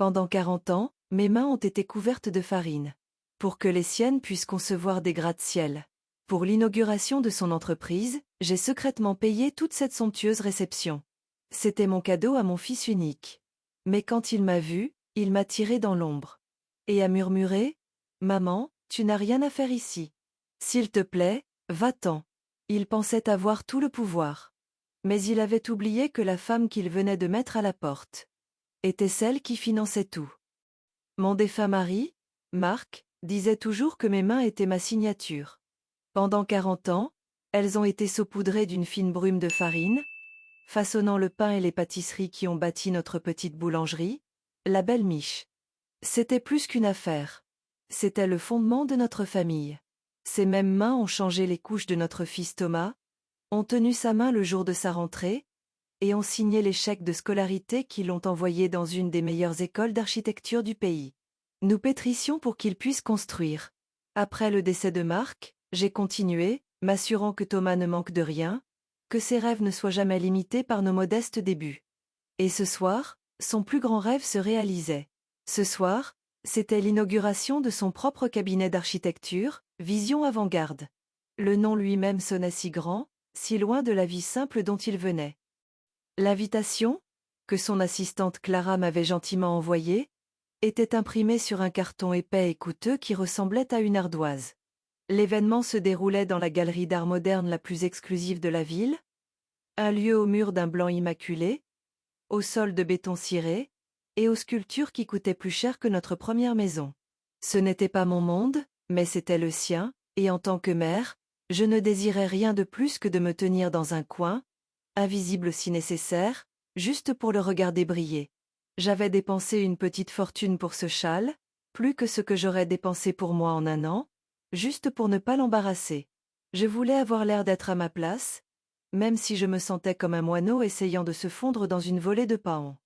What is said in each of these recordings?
Pendant 40 ans, mes mains ont été couvertes de farine. Pour que les siennes puissent concevoir des gratte-ciel. Pour l'inauguration de son entreprise, j'ai secrètement payé toute cette somptueuse réception. C'était mon cadeau à mon fils unique. Mais quand il m'a vu, il m'a tiré dans l'ombre. Et a murmuré : « Maman, tu n'as rien à faire ici. S'il te plaît, va-t'en. » Il pensait avoir tout le pouvoir. Mais il avait oublié que la femme qu'il venait de mettre à la porte était celle qui finançait tout. Mon défunt mari, Marc, disait toujours que mes mains étaient ma signature. Pendant 40 ans, elles ont été saupoudrées d'une fine brume de farine, façonnant le pain et les pâtisseries qui ont bâti notre petite boulangerie, la Belle Miche. C'était plus qu'une affaire. C'était le fondement de notre famille. Ces mêmes mains ont changé les couches de notre fils Thomas, ont tenu sa main le jour de sa rentrée, et ont signé les chèques de scolarité qui l'ont envoyé dans une des meilleures écoles d'architecture du pays. Nous pétrissions pour qu'il puisse construire. Après le décès de Marc, j'ai continué, m'assurant que Thomas ne manque de rien, que ses rêves ne soient jamais limités par nos modestes débuts. Et ce soir, son plus grand rêve se réalisait. Ce soir, c'était l'inauguration de son propre cabinet d'architecture, Vision Avant-Garde. Le nom lui-même sonnait si grand, si loin de la vie simple dont il venait. L'invitation, que son assistante Clara m'avait gentiment envoyée, était imprimée sur un carton épais et coûteux qui ressemblait à une ardoise. L'événement se déroulait dans la galerie d'art moderne la plus exclusive de la ville, un lieu aux murs d'un blanc immaculé, au sol de béton ciré, et aux sculptures qui coûtaient plus cher que notre première maison. Ce n'était pas mon monde, mais c'était le sien, et en tant que mère, je ne désirais rien de plus que de me tenir dans un coin, invisible si nécessaire, juste pour le regarder briller. J'avais dépensé une petite fortune pour ce châle, plus que ce que j'aurais dépensé pour moi en un an, juste pour ne pas l'embarrasser. Je voulais avoir l'air d'être à ma place, même si je me sentais comme un moineau essayant de se fondre dans une volée de paons.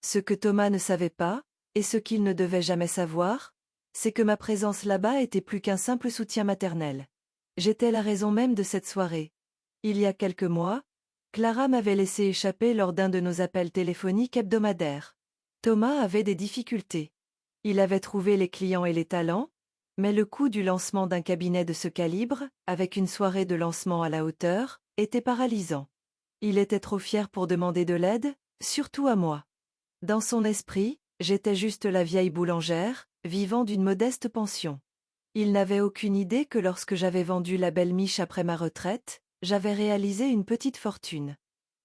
Ce que Thomas ne savait pas, et ce qu'il ne devait jamais savoir, c'est que ma présence là-bas était plus qu'un simple soutien maternel. J'étais la raison même de cette soirée. Il y a quelques mois, Clara m'avait laissé échapper lors d'un de nos appels téléphoniques hebdomadaires. Thomas avait des difficultés. Il avait trouvé les clients et les talents, mais le coût du lancement d'un cabinet de ce calibre, avec une soirée de lancement à la hauteur, était paralysant. Il était trop fier pour demander de l'aide, surtout à moi. Dans son esprit, j'étais juste la vieille boulangère, vivant d'une modeste pension. Il n'avait aucune idée que lorsque j'avais vendu la Belle Miche après ma retraite, j'avais réalisé une petite fortune.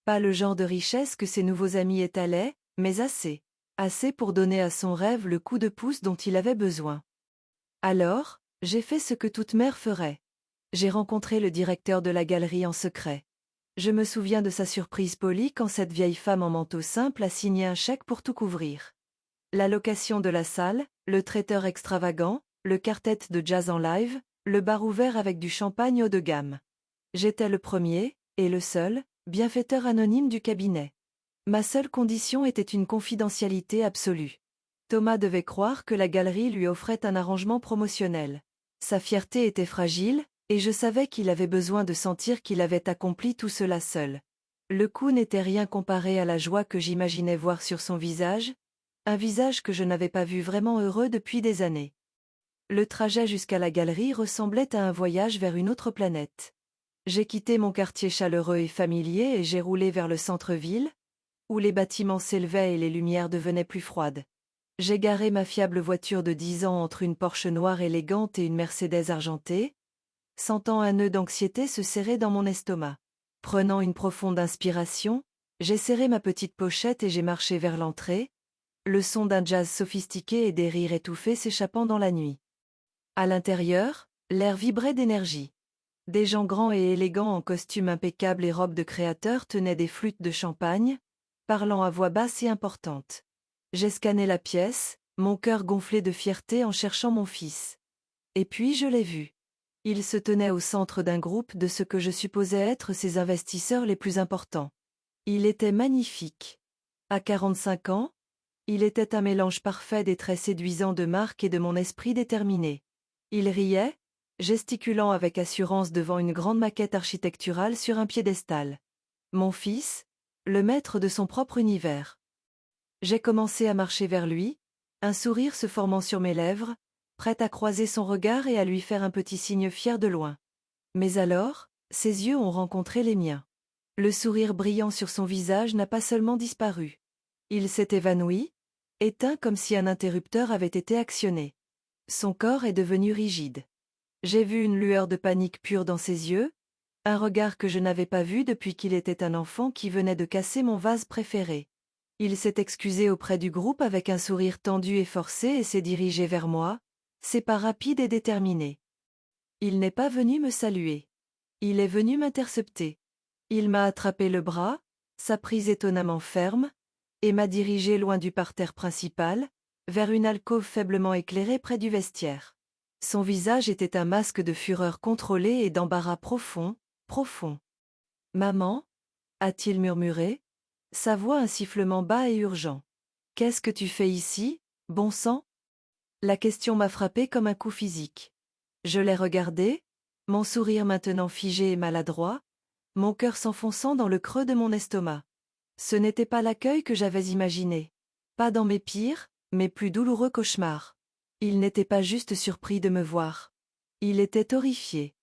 Pas le genre de richesse que ses nouveaux amis étalaient, mais assez. Assez pour donner à son rêve le coup de pouce dont il avait besoin. Alors, j'ai fait ce que toute mère ferait. J'ai rencontré le directeur de la galerie en secret. Je me souviens de sa surprise polie quand cette vieille femme en manteau simple a signé un chèque pour tout couvrir. La location de la salle, le traiteur extravagant, le quartet de jazz en live, le bar ouvert avec du champagne haut de gamme. J'étais le premier, et le seul, bienfaiteur anonyme du cabinet. Ma seule condition était une confidentialité absolue. Thomas devait croire que la galerie lui offrait un arrangement promotionnel. Sa fierté était fragile, et je savais qu'il avait besoin de sentir qu'il avait accompli tout cela seul. Le coup n'était rien comparé à la joie que j'imaginais voir sur son visage, un visage que je n'avais pas vu vraiment heureux depuis des années. Le trajet jusqu'à la galerie ressemblait à un voyage vers une autre planète. J'ai quitté mon quartier chaleureux et familier et j'ai roulé vers le centre-ville, où les bâtiments s'élevaient et les lumières devenaient plus froides. J'ai garé ma fiable voiture de 10 ans entre une Porsche noire élégante et une Mercedes argentée, sentant un nœud d'anxiété se serrer dans mon estomac. Prenant une profonde inspiration, j'ai serré ma petite pochette et j'ai marché vers l'entrée, le son d'un jazz sophistiqué et des rires étouffés s'échappant dans la nuit. À l'intérieur, l'air vibrait d'énergie. Des gens grands et élégants en costumes impeccables et robes de créateurs tenaient des flûtes de champagne, parlant à voix basse et importante. J'ai scanné la pièce, mon cœur gonflé de fierté en cherchant mon fils. Et puis je l'ai vu. Il se tenait au centre d'un groupe de ce que je supposais être ses investisseurs les plus importants. Il était magnifique. À 45 ans, il était un mélange parfait des traits séduisants de Marc et de mon esprit déterminé. Il riait, gesticulant avec assurance devant une grande maquette architecturale sur un piédestal. Mon fils, le maître de son propre univers. J'ai commencé à marcher vers lui, un sourire se formant sur mes lèvres, prête à croiser son regard et à lui faire un petit signe fier de loin. Mais alors, ses yeux ont rencontré les miens. Le sourire brillant sur son visage n'a pas seulement disparu. Il s'est évanoui, éteint comme si un interrupteur avait été actionné. Son corps est devenu rigide. J'ai vu une lueur de panique pure dans ses yeux, un regard que je n'avais pas vu depuis qu'il était un enfant qui venait de casser mon vase préféré. Il s'est excusé auprès du groupe avec un sourire tendu et forcé et s'est dirigé vers moi, ses pas rapides et déterminés. Il n'est pas venu me saluer. Il est venu m'intercepter. Il m'a attrapé le bras, sa prise étonnamment ferme, et m'a dirigé loin du parterre principal, vers une alcôve faiblement éclairée près du vestiaire. Son visage était un masque de fureur contrôlée et d'embarras profond, profond. « Maman » a-t-il murmuré, sa voix un sifflement bas et urgent. « Qu'est-ce que tu fais ici, bon sang ?» La question m'a frappé comme un coup physique. Je l'ai regardé, mon sourire maintenant figé et maladroit, mon cœur s'enfonçant dans le creux de mon estomac. Ce n'était pas l'accueil que j'avais imaginé. Pas dans mes pires, mais plus douloureux cauchemars. Il n'était pas juste surpris de me voir. Il était horrifié.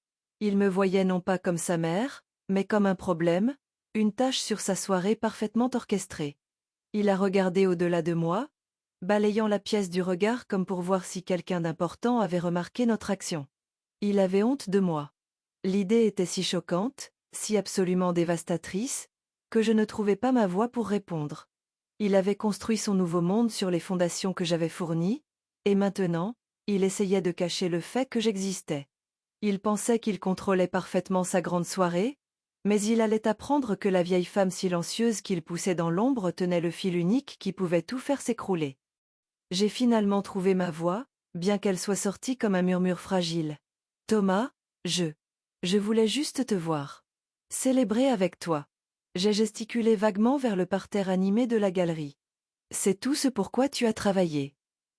Il me voyait non pas comme sa mère, mais comme un problème, une tâche sur sa soirée parfaitement orchestrée. Il a regardé au-delà de moi, balayant la pièce du regard comme pour voir si quelqu'un d'important avait remarqué notre action. Il avait honte de moi. L'idée était si choquante, si absolument dévastatrice, que je ne trouvais pas ma voix pour répondre. Il avait construit son nouveau monde sur les fondations que j'avais fournies, et maintenant, il essayait de cacher le fait que j'existais. Il pensait qu'il contrôlait parfaitement sa grande soirée, mais il allait apprendre que la vieille femme silencieuse qu'il poussait dans l'ombre tenait le fil unique qui pouvait tout faire s'écrouler. J'ai finalement trouvé ma voix, bien qu'elle soit sortie comme un murmure fragile. « Thomas, je voulais juste te voir. Célébrer avec toi. » J'ai gesticulé vaguement vers le parterre animé de la galerie. « C'est tout ce pourquoi tu as travaillé.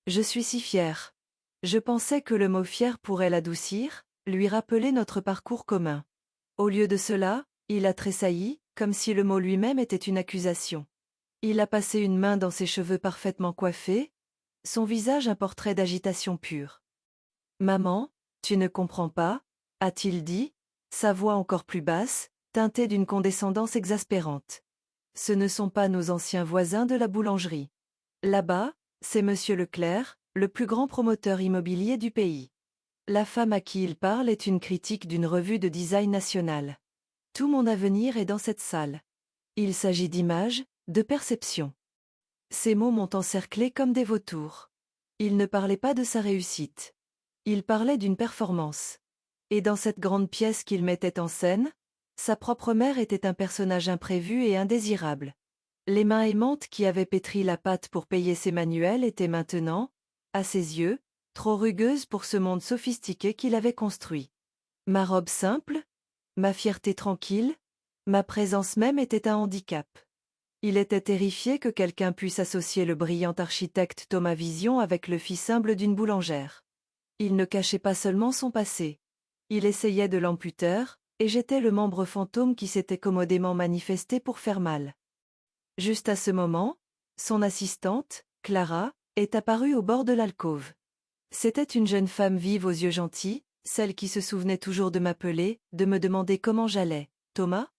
Je suis si fière. » Je pensais que le mot fier pourrait l'adoucir, lui rappeler notre parcours commun. Au lieu de cela, il a tressailli, comme si le mot lui-même était une accusation. Il a passé une main dans ses cheveux parfaitement coiffés, son visage un portrait d'agitation pure. « Maman, tu ne comprends pas ?» a-t-il dit, sa voix encore plus basse, teintée d'une condescendance exaspérante. « Ce ne sont pas nos anciens voisins de la boulangerie. Là-bas, c'est Monsieur Leclerc, le plus grand promoteur immobilier du pays. La femme à qui il parle est une critique d'une revue de design nationale. Tout mon avenir est dans cette salle. Il s'agit d'images, de perception. » Ces mots m'ont encerclé comme des vautours. Il ne parlait pas de sa réussite. Il parlait d'une performance. Et dans cette grande pièce qu'il mettait en scène, sa propre mère était un personnage imprévu et indésirable. Les mains aimantes qui avaient pétri la pâte pour payer ses manuels étaient maintenant, à ses yeux, trop rugueuses pour ce monde sophistiqué qu'il avait construit. Ma robe simple, ma fierté tranquille, ma présence même était un handicap. Il était terrifié que quelqu'un puisse associer le brillant architecte Thomas Vision avec le fils humble d'une boulangère. Il ne cachait pas seulement son passé. Il essayait de l'amputer, et j'étais le membre fantôme qui s'était commodément manifesté pour faire mal. Juste à ce moment, son assistante, Clara, est apparue au bord de l'alcôve. C'était une jeune femme vive aux yeux gentils, celle qui se souvenait toujours de m'appeler, de me demander comment j'allais. « Thomas ?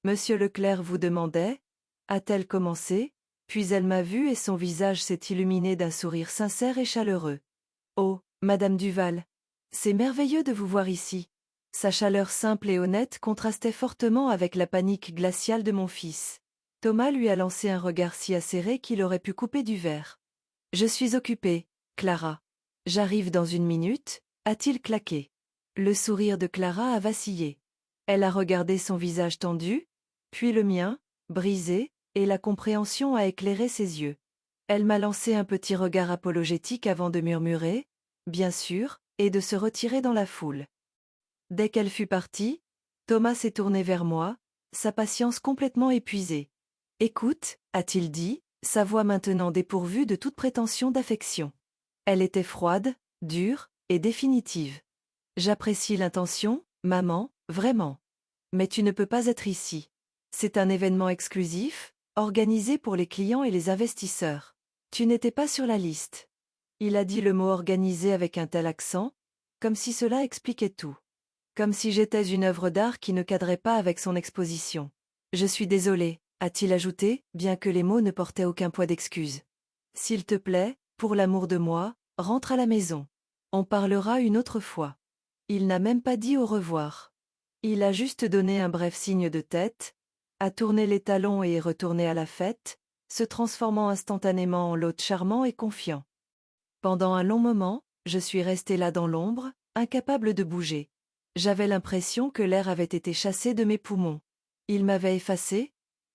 Monsieur Leclerc vous demandait ?» a-t-elle commencé, puis elle m'a vue et son visage s'est illuminé d'un sourire sincère et chaleureux. « Oh, Madame Duval, c'est merveilleux de vous voir ici. » Sa chaleur simple et honnête contrastait fortement avec la panique glaciale de mon fils. Thomas lui a lancé un regard si acéré qu'il aurait pu couper du verre. « Je suis occupé, Clara. J'arrive dans une minute » a-t-il claqué. Le sourire de Clara a vacillé. Elle a regardé son visage tendu, puis le mien, brisé, et la compréhension a éclairé ses yeux. Elle m'a lancé un petit regard apologétique avant de murmurer « Bien sûr » et de se retirer dans la foule. Dès qu'elle fut partie, Thomas s'est tourné vers moi, sa patience complètement épuisée. « Écoute » a-t-il dit, sa voix maintenant dépourvue de toute prétention d'affection. Elle était froide, dure et définitive. « J'apprécie l'intention, maman, vraiment. Mais tu ne peux pas être ici. C'est un événement exclusif, organisé pour les clients et les investisseurs. Tu n'étais pas sur la liste. Il a dit le mot organisé avec un tel accent, comme si cela expliquait tout. Comme si j'étais une œuvre d'art qui ne cadrait pas avec son exposition. Je suis désolé, a-t-il ajouté, bien que les mots ne portaient aucun poids d'excuse. S'il te plaît, pour l'amour de moi, rentre à la maison. On parlera une autre fois. Il n'a même pas dit au revoir. Il a juste donné un bref signe de tête, a tourné les talons et est retourné à la fête, se transformant instantanément en l'hôte charmant et confiant. Pendant un long moment, je suis restée là dans l'ombre, incapable de bouger. J'avais l'impression que l'air avait été chassé de mes poumons. Il m'avait effacé,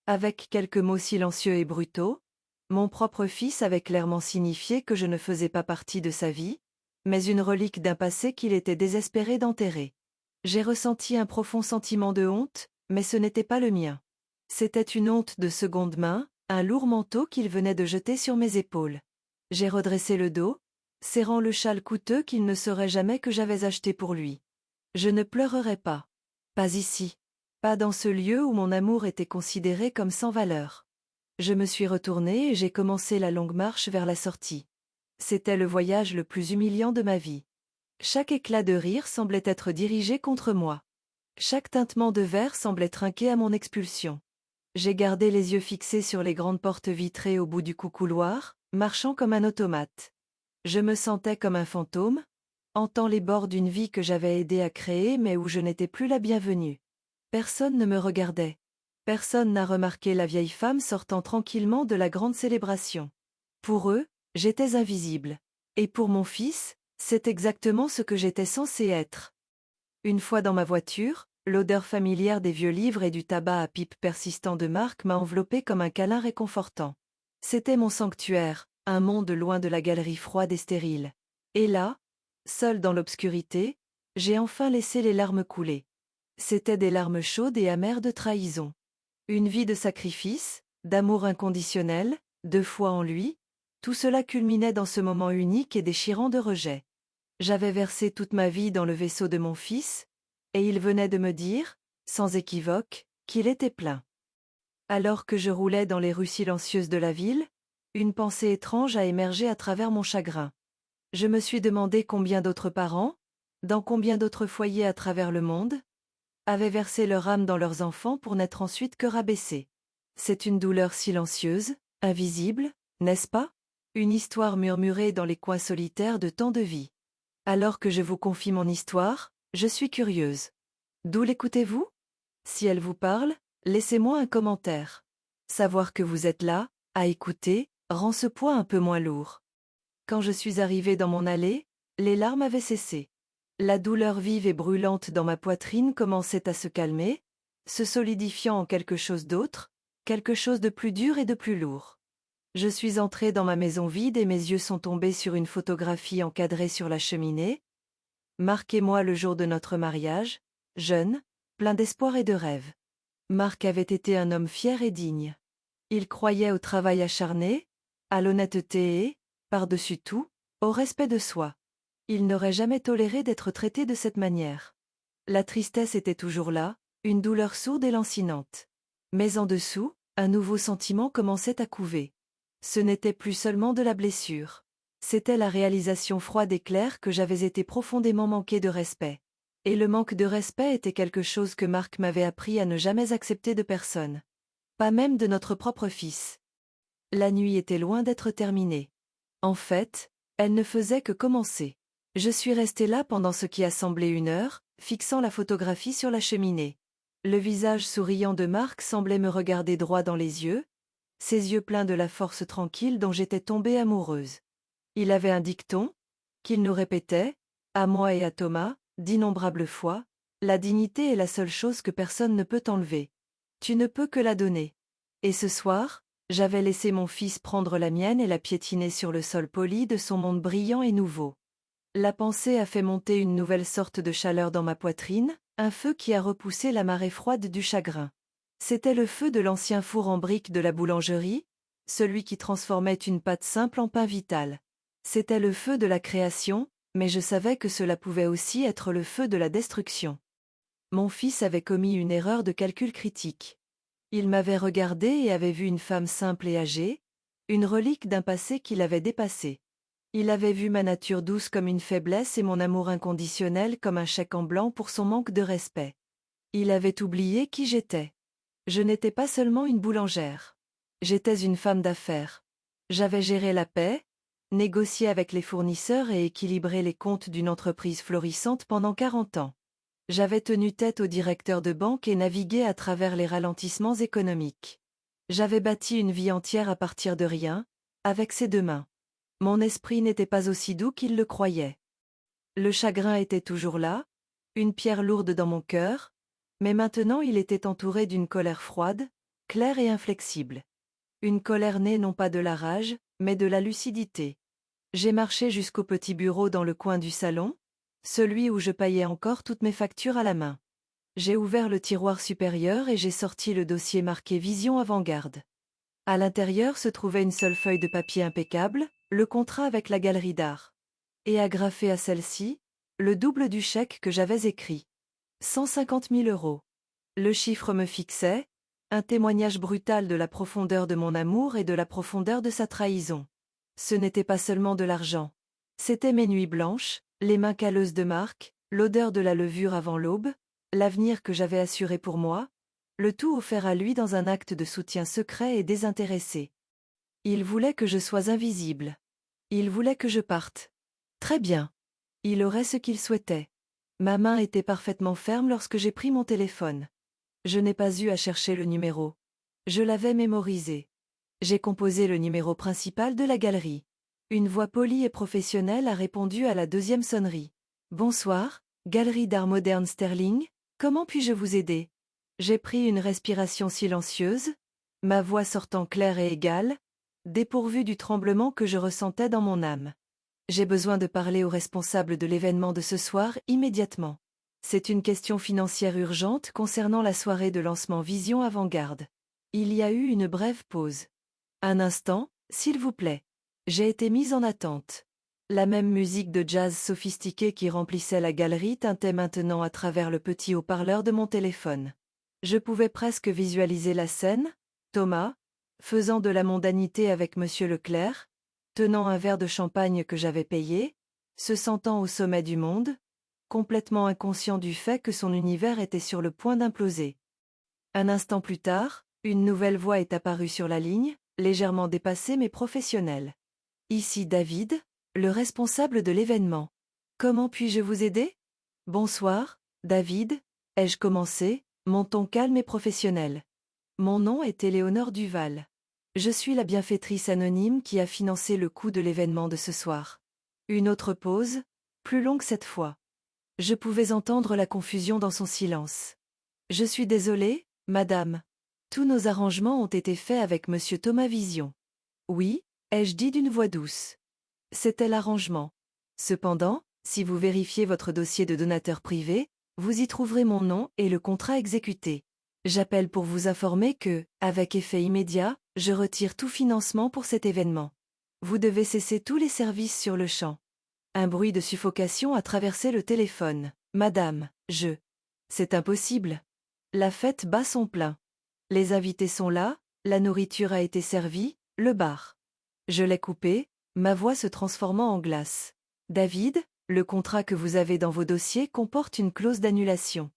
avec quelques mots silencieux et brutaux. Mon propre fils avait clairement signifié que je ne faisais pas partie de sa vie, mais une relique d'un passé qu'il était désespéré d'enterrer. J'ai ressenti un profond sentiment de honte, mais ce n'était pas le mien. C'était une honte de seconde main, un lourd manteau qu'il venait de jeter sur mes épaules. J'ai redressé le dos, serrant le châle coûteux qu'il ne saurait jamais que j'avais acheté pour lui. Je ne pleurerai pas. Pas ici. Pas dans ce lieu où mon amour était considéré comme sans valeur. Je me suis retournée et j'ai commencé la longue marche vers la sortie. C'était le voyage le plus humiliant de ma vie. Chaque éclat de rire semblait être dirigé contre moi. Chaque tintement de verre semblait trinquer à mon expulsion. J'ai gardé les yeux fixés sur les grandes portes vitrées au bout du couloir, marchant comme un automate. Je me sentais comme un fantôme, hantant les bords d'une vie que j'avais aidé à créer mais où je n'étais plus la bienvenue. Personne ne me regardait. Personne n'a remarqué la vieille femme sortant tranquillement de la grande célébration. Pour eux, j'étais invisible. Et pour mon fils, c'est exactement ce que j'étais censé être. Une fois dans ma voiture, l'odeur familière des vieux livres et du tabac à pipe persistant de Marc m'a enveloppé comme un câlin réconfortant. C'était mon sanctuaire, un monde loin de la galerie froide et stérile. Et là, seul dans l'obscurité, j'ai enfin laissé les larmes couler. C'étaient des larmes chaudes et amères de trahison. Une vie de sacrifice, d'amour inconditionnel, de foi en lui, tout cela culminait dans ce moment unique et déchirant de rejet. J'avais versé toute ma vie dans le vaisseau de mon fils, et il venait de me dire, sans équivoque, qu'il était plein. Alors que je roulais dans les rues silencieuses de la ville, une pensée étrange a émergé à travers mon chagrin. Je me suis demandé combien d'autres parents, dans combien d'autres foyers à travers le monde, avaient versé leur âme dans leurs enfants pour n'être ensuite que rabaissés. C'est une douleur silencieuse, invisible, n'est-ce pas? Une histoire murmurée dans les coins solitaires de tant de vies. Alors que je vous confie mon histoire, je suis curieuse. D'où l'écoutez-vous? Si elle vous parle, laissez-moi un commentaire. Savoir que vous êtes là, à écouter, rend ce poids un peu moins lourd. Quand je suis arrivée dans mon allée, les larmes avaient cessé. La douleur vive et brûlante dans ma poitrine commençait à se calmer, se solidifiant en quelque chose d'autre, quelque chose de plus dur et de plus lourd. Je suis entrée dans ma maison vide et mes yeux sont tombés sur une photographie encadrée sur la cheminée. Marc et moi le jour de notre mariage, jeune, plein d'espoir et de rêve. Marc avait été un homme fier et digne. Il croyait au travail acharné, à l'honnêteté et, par-dessus tout, au respect de soi. Il n'aurait jamais toléré d'être traité de cette manière. La tristesse était toujours là, une douleur sourde et lancinante. Mais en dessous, un nouveau sentiment commençait à couver. Ce n'était plus seulement de la blessure. C'était la réalisation froide et claire que j'avais été profondément manqué de respect. Et le manque de respect était quelque chose que Marc m'avait appris à ne jamais accepter de personne. Pas même de notre propre fils. La nuit était loin d'être terminée. En fait, elle ne faisait que commencer. Je suis restée là pendant ce qui a semblé une heure, fixant la photographie sur la cheminée. Le visage souriant de Marc semblait me regarder droit dans les yeux, ses yeux pleins de la force tranquille dont j'étais tombée amoureuse. Il avait un dicton, qu'il nous répétait, à moi et à Thomas, d'innombrables fois, la dignité est la seule chose que personne ne peut enlever. Tu ne peux que la donner. Et ce soir, j'avais laissé mon fils prendre la mienne et la piétiner sur le sol poli de son monde brillant et nouveau. La pensée a fait monter une nouvelle sorte de chaleur dans ma poitrine, un feu qui a repoussé la marée froide du chagrin. C'était le feu de l'ancien four en briques de la boulangerie, celui qui transformait une pâte simple en pain vital. C'était le feu de la création, mais je savais que cela pouvait aussi être le feu de la destruction. Mon fils avait commis une erreur de calcul critique. Il m'avait regardé et avait vu une femme simple et âgée, une relique d'un passé qu'il avait dépassé. Il avait vu ma nature douce comme une faiblesse et mon amour inconditionnel comme un chèque en blanc pour son manque de respect. Il avait oublié qui j'étais. Je n'étais pas seulement une boulangère. J'étais une femme d'affaires. J'avais géré la paix, négocié avec les fournisseurs et équilibré les comptes d'une entreprise florissante pendant 40 ans. J'avais tenu tête au directeur de banque et navigué à travers les ralentissements économiques. J'avais bâti une vie entière à partir de rien, avec ses deux mains. Mon esprit n'était pas aussi doux qu'il le croyait. Le chagrin était toujours là, une pierre lourde dans mon cœur, mais maintenant il était entouré d'une colère froide, claire et inflexible. Une colère née non pas de la rage, mais de la lucidité. J'ai marché jusqu'au petit bureau dans le coin du salon, celui où je payais encore toutes mes factures à la main. J'ai ouvert le tiroir supérieur et j'ai sorti le dossier marqué Vision Avant-Garde. À l'intérieur se trouvait une seule feuille de papier impeccable, le contrat avec la galerie d'art. Et agrafé à celle-ci, le double du chèque que j'avais écrit. 150 000 euros. Le chiffre me fixait, un témoignage brutal de la profondeur de mon amour et de la profondeur de sa trahison. Ce n'était pas seulement de l'argent. C'étaient mes nuits blanches, les mains calleuses de Marc, l'odeur de la levure avant l'aube, l'avenir que j'avais assuré pour moi, le tout offert à lui dans un acte de soutien secret et désintéressé. Il voulait que je sois invisible. Il voulait que je parte. Très bien. Il aurait ce qu'il souhaitait. Ma main était parfaitement ferme lorsque j'ai pris mon téléphone. Je n'ai pas eu à chercher le numéro. Je l'avais mémorisé. J'ai composé le numéro principal de la galerie. Une voix polie et professionnelle a répondu à la deuxième sonnerie. Bonsoir, Galerie d'Art Moderne Sterling, comment puis-je vous aider? J'ai pris une respiration silencieuse, ma voix sortant claire et égale, dépourvue du tremblement que je ressentais dans mon âme. J'ai besoin de parler au responsable de l'événement de ce soir immédiatement. C'est une question financière urgente concernant la soirée de lancement Vision Avant-Garde. Il y a eu une brève pause. Un instant, s'il vous plaît. J'ai été mise en attente. La même musique de jazz sophistiquée qui remplissait la galerie tintait maintenant à travers le petit haut-parleur de mon téléphone. Je pouvais presque visualiser la scène, Thomas, faisant de la mondanité avec Monsieur Leclerc, tenant un verre de champagne que j'avais payé, se sentant au sommet du monde, complètement inconscient du fait que son univers était sur le point d'imploser. Un instant plus tard, une nouvelle voix est apparue sur la ligne, légèrement dépassée mais professionnelle. Ici David, le responsable de l'événement. Comment puis-je vous aider? Bonsoir, David, ai-je commencé, mon ton calme et professionnel. Mon nom est Éléonore Duval. Je suis la bienfaitrice anonyme qui a financé le coût de l'événement de ce soir. Une autre pause, plus longue cette fois. Je pouvais entendre la confusion dans son silence. Je suis désolée, madame. Tous nos arrangements ont été faits avec monsieur Thomas Vision. Oui, ai-je dit d'une voix douce. C'était l'arrangement. Cependant, si vous vérifiez votre dossier de donateur privé, vous y trouverez mon nom et le contrat exécuté. J'appelle pour vous informer que, avec effet immédiat, je retire tout financement pour cet événement. Vous devez cesser tous les services sur le champ. Un bruit de suffocation a traversé le téléphone. Madame, C'est impossible. La fête bat son plein. Les invités sont là, la nourriture a été servie, le bar. Je l'ai coupé, ma voix se transformant en glace. David, le contrat que vous avez dans vos dossiers comporte une clause d'annulation.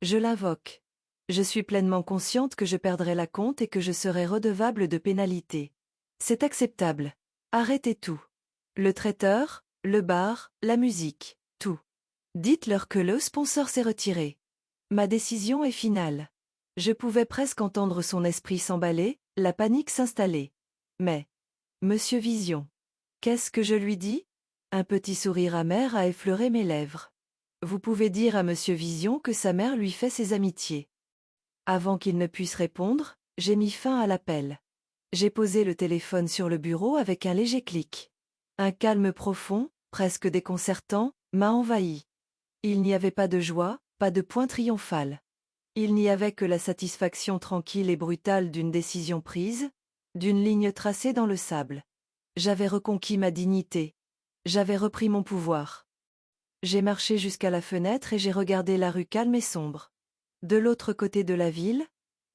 Je l'invoque. Je suis pleinement consciente que je perdrai la compte et que je serai redevable de pénalités. C'est acceptable. Arrêtez tout. Le traiteur, le bar, la musique, tout. Dites-leur que le sponsor s'est retiré. Ma décision est finale. Je pouvais presque entendre son esprit s'emballer, la panique s'installer. Mais, Monsieur Vision, qu'est-ce que je lui dis? Un petit sourire amer a effleuré mes lèvres. Vous pouvez dire à Monsieur Vision que sa mère lui fait ses amitiés. Avant qu'il ne puisse répondre, j'ai mis fin à l'appel. J'ai posé le téléphone sur le bureau avec un léger clic. Un calme profond, presque déconcertant, m'a envahi. Il n'y avait pas de joie, pas de point triomphal. Il n'y avait que la satisfaction tranquille et brutale d'une décision prise, d'une ligne tracée dans le sable. J'avais reconquis ma dignité. J'avais repris mon pouvoir. J'ai marché jusqu'à la fenêtre et j'ai regardé la rue calme et sombre. De l'autre côté de la ville,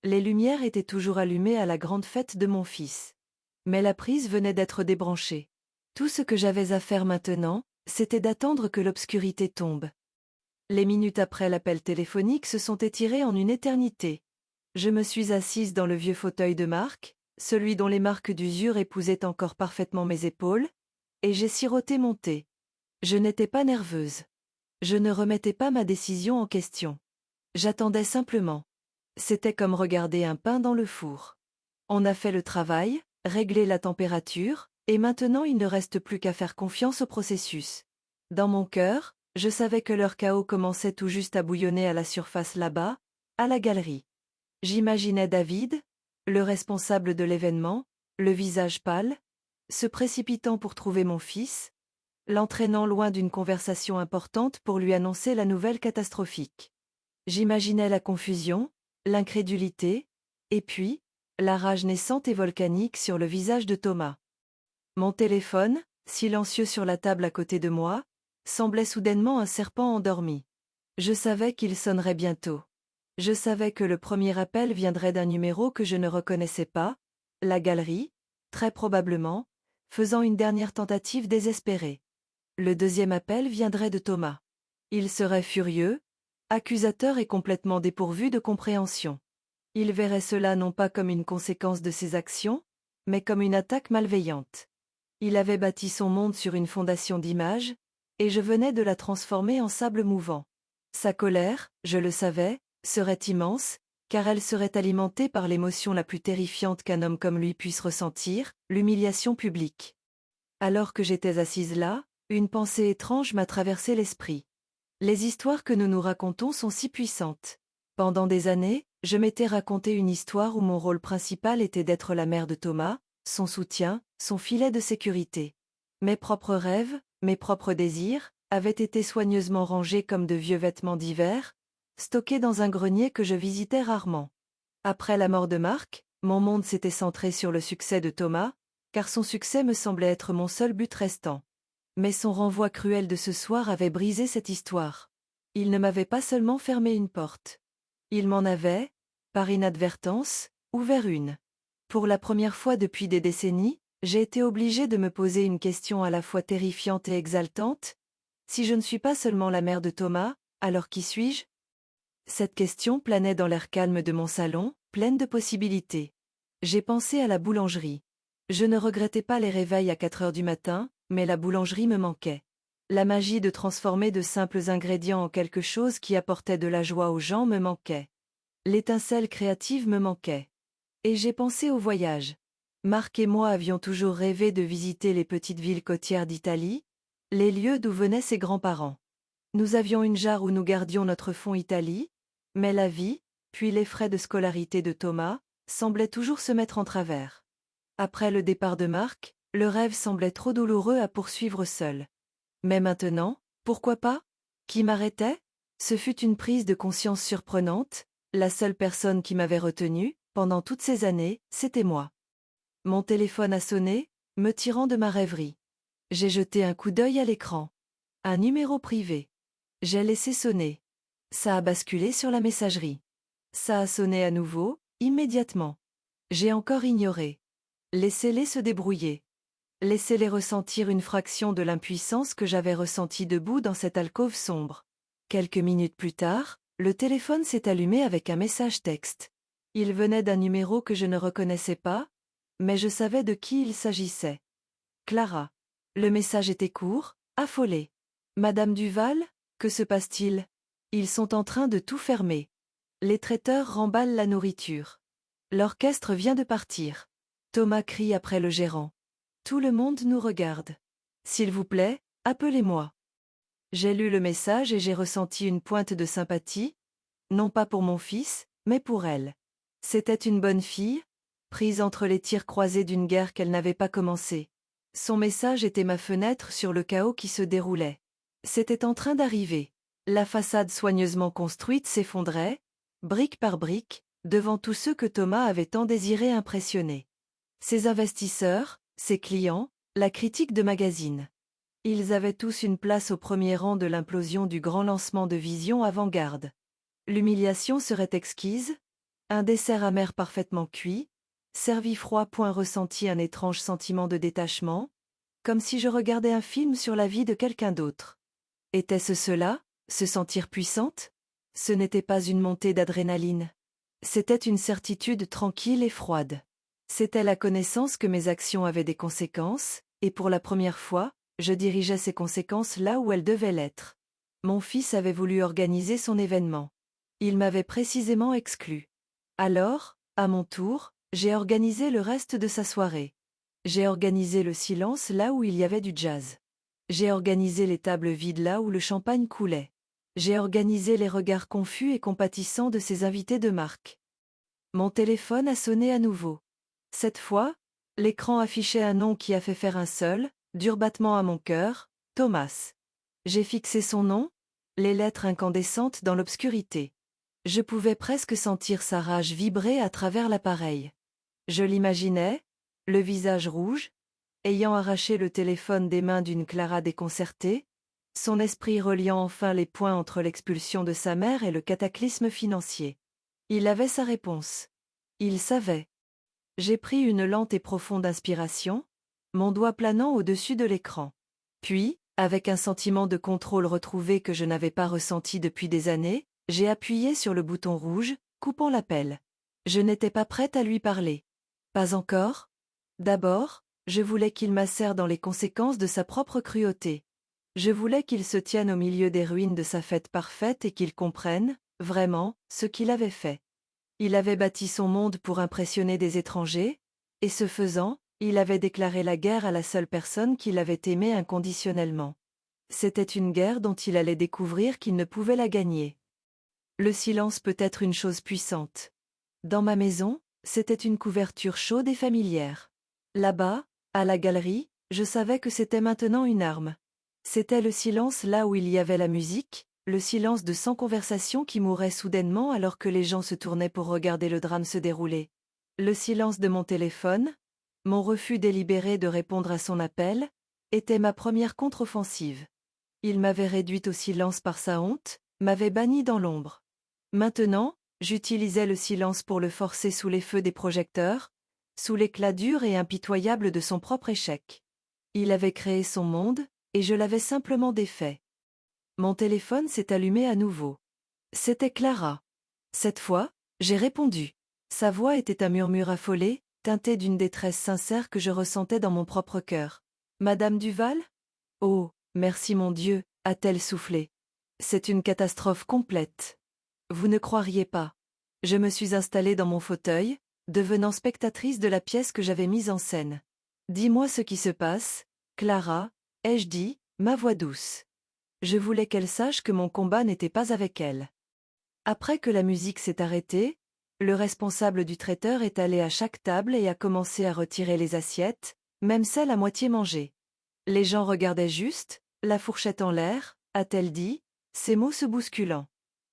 les lumières étaient toujours allumées à la grande fête de mon fils. Mais la prise venait d'être débranchée. Tout ce que j'avais à faire maintenant, c'était d'attendre que l'obscurité tombe. Les minutes après l'appel téléphonique se sont étirées en une éternité. Je me suis assise dans le vieux fauteuil de Marc, celui dont les marques d'usure épousaient encore parfaitement mes épaules, et j'ai siroté mon thé. Je n'étais pas nerveuse. Je ne remettais pas ma décision en question. J'attendais simplement. C'était comme regarder un pain dans le four. On a fait le travail, réglé la température, et maintenant il ne reste plus qu'à faire confiance au processus. Dans mon cœur, je savais que leur chaos commençait tout juste à bouillonner à la surface là-bas, à la galerie. J'imaginais David, le responsable de l'événement, le visage pâle, se précipitant pour trouver mon fils, l'entraînant loin d'une conversation importante pour lui annoncer la nouvelle catastrophique. J'imaginais la confusion, l'incrédulité, et puis, la rage naissante et volcanique sur le visage de Thomas. Mon téléphone, silencieux sur la table à côté de moi, semblait soudainement un serpent endormi. Je savais qu'il sonnerait bientôt. Je savais que le premier appel viendrait d'un numéro que je ne reconnaissais pas, la galerie, très probablement, faisant une dernière tentative désespérée. Le deuxième appel viendrait de Thomas. Il serait furieux, accusateur et complètement dépourvu de compréhension. Il verrait cela non pas comme une conséquence de ses actions, mais comme une attaque malveillante. Il avait bâti son monde sur une fondation d'images, et je venais de la transformer en sable mouvant. Sa colère, je le savais, serait immense, car elle serait alimentée par l'émotion la plus terrifiante qu'un homme comme lui puisse ressentir, l'humiliation publique. Alors que j'étais assise là, une pensée étrange m'a traversé l'esprit. Les histoires que nous nous racontons sont si puissantes. Pendant des années, je m'étais raconté une histoire où mon rôle principal était d'être la mère de Thomas, son soutien, son filet de sécurité. Mes propres rêves, mes propres désirs, avaient été soigneusement rangés comme de vieux vêtements d'hiver, stockés dans un grenier que je visitais rarement. Après la mort de Marc, mon monde s'était centré sur le succès de Thomas, car son succès me semblait être mon seul but restant. Mais son renvoi cruel de ce soir avait brisé cette histoire. Il ne m'avait pas seulement fermé une porte. Il m'en avait, par inadvertance, ouvert une. Pour la première fois depuis des décennies, j'ai été obligée de me poser une question à la fois terrifiante et exaltante. Si je ne suis pas seulement la mère de Thomas, alors qui suis-je? Cette question planait dans l'air calme de mon salon, pleine de possibilités. J'ai pensé à la boulangerie. Je ne regrettais pas les réveils à 4 heures du matin, mais la boulangerie me manquait. La magie de transformer de simples ingrédients en quelque chose qui apportait de la joie aux gens me manquait. L'étincelle créative me manquait. Et j'ai pensé au voyage. Marc et moi avions toujours rêvé de visiter les petites villes côtières d'Italie, les lieux d'où venaient ses grands-parents. Nous avions une jarre où nous gardions notre fonds Italie, mais la vie, puis les frais de scolarité de Thomas, semblaient toujours se mettre en travers. Après le départ de Marc, le rêve semblait trop douloureux à poursuivre seul. Mais maintenant, pourquoi pas? Qui m'arrêtait? Ce fut une prise de conscience surprenante, la seule personne qui m'avait retenue, pendant toutes ces années, c'était moi. Mon téléphone a sonné, me tirant de ma rêverie. J'ai jeté un coup d'œil à l'écran. Un numéro privé. J'ai laissé sonner. Ça a basculé sur la messagerie. Ça a sonné à nouveau, immédiatement. J'ai encore ignoré. Laissez-les se débrouiller. Laissez-les ressentir une fraction de l'impuissance que j'avais ressentie debout dans cette alcôve sombre. Quelques minutes plus tard, le téléphone s'est allumé avec un message texte. Il venait d'un numéro que je ne reconnaissais pas, mais je savais de qui il s'agissait. Clara. Le message était court, affolé. Madame Duval, que se passe-t-il? Ils sont en train de tout fermer. Les traiteurs remballent la nourriture. L'orchestre vient de partir. Thomas crie après le gérant. Tout le monde nous regarde. S'il vous plaît, appelez-moi. J'ai lu le message et j'ai ressenti une pointe de sympathie, non pas pour mon fils, mais pour elle. C'était une bonne fille, prise entre les tirs croisés d'une guerre qu'elle n'avait pas commencée. Son message était ma fenêtre sur le chaos qui se déroulait. C'était en train d'arriver. La façade soigneusement construite s'effondrait, brique par brique, devant tous ceux que Thomas avait tant désiré impressionner. Ses investisseurs, ses clients, la critique de magazines. Ils avaient tous une place au premier rang de l'implosion du grand lancement de Vision avant-garde. L'humiliation serait exquise, un dessert amer parfaitement cuit, servi froid. Ressenti un étrange sentiment de détachement, comme si je regardais un film sur la vie de quelqu'un d'autre. Était-ce cela, se sentir puissante? Ce n'était pas une montée d'adrénaline. C'était une certitude tranquille et froide. C'était la connaissance que mes actions avaient des conséquences, et pour la première fois, je dirigeais ces conséquences là où elles devaient l'être. Mon fils avait voulu organiser son événement. Il m'avait précisément exclu. Alors, à mon tour, j'ai organisé le reste de sa soirée. J'ai organisé le silence là où il y avait du jazz. J'ai organisé les tables vides là où le champagne coulait. J'ai organisé les regards confus et compatissants de ses invités de marque. Mon téléphone a sonné à nouveau. Cette fois, l'écran affichait un nom qui a fait faire un seul, dur battement à mon cœur, Thomas. J'ai fixé son nom, les lettres incandescentes dans l'obscurité. Je pouvais presque sentir sa rage vibrer à travers l'appareil. Je l'imaginais, le visage rouge, ayant arraché le téléphone des mains d'une Clara déconcertée, son esprit reliant enfin les points entre l'expulsion de sa mère et le cataclysme financier. Il avait sa réponse. Il savait. J'ai pris une lente et profonde inspiration, mon doigt planant au-dessus de l'écran. Puis, avec un sentiment de contrôle retrouvé que je n'avais pas ressenti depuis des années, j'ai appuyé sur le bouton rouge, coupant l'appel. Je n'étais pas prête à lui parler. Pas encore. D'abord, je voulais qu'il m'assère dans les conséquences de sa propre cruauté. Je voulais qu'il se tienne au milieu des ruines de sa fête parfaite et qu'il comprenne, vraiment, ce qu'il avait fait. Il avait bâti son monde pour impressionner des étrangers, et ce faisant, il avait déclaré la guerre à la seule personne qui l'avait aimé inconditionnellement. C'était une guerre dont il allait découvrir qu'il ne pouvait la gagner. Le silence peut être une chose puissante. Dans ma maison, c'était une couverture chaude et familière. Là-bas, à la galerie, je savais que c'était maintenant une arme. C'était le silence là où il y avait la musique, le silence de 100 conversations qui mouraient soudainement alors que les gens se tournaient pour regarder le drame se dérouler. Le silence de mon téléphone, mon refus délibéré de répondre à son appel, était ma première contre-offensive. Il m'avait réduite au silence par sa honte, m'avait bannie dans l'ombre. Maintenant, j'utilisais le silence pour le forcer sous les feux des projecteurs, sous l'éclat dur et impitoyable de son propre échec. Il avait créé son monde, et je l'avais simplement défait. Mon téléphone s'est allumé à nouveau. C'était Clara. Cette fois, j'ai répondu. Sa voix était un murmure affolé, teinté d'une détresse sincère que je ressentais dans mon propre cœur. Madame Duval? Oh, merci mon Dieu, a-t-elle soufflé. C'est une catastrophe complète. Vous ne croiriez pas. Je me suis installée dans mon fauteuil, devenant spectatrice de la pièce que j'avais mise en scène. Dis-moi ce qui se passe, Clara, ai-je dit, ma voix douce. Je voulais qu'elle sache que mon combat n'était pas avec elle. Après que la musique s'est arrêtée, le responsable du traiteur est allé à chaque table et a commencé à retirer les assiettes, même celles à moitié mangées. Les gens regardaient juste, la fourchette en l'air, a-t-elle dit, ses mots se bousculant.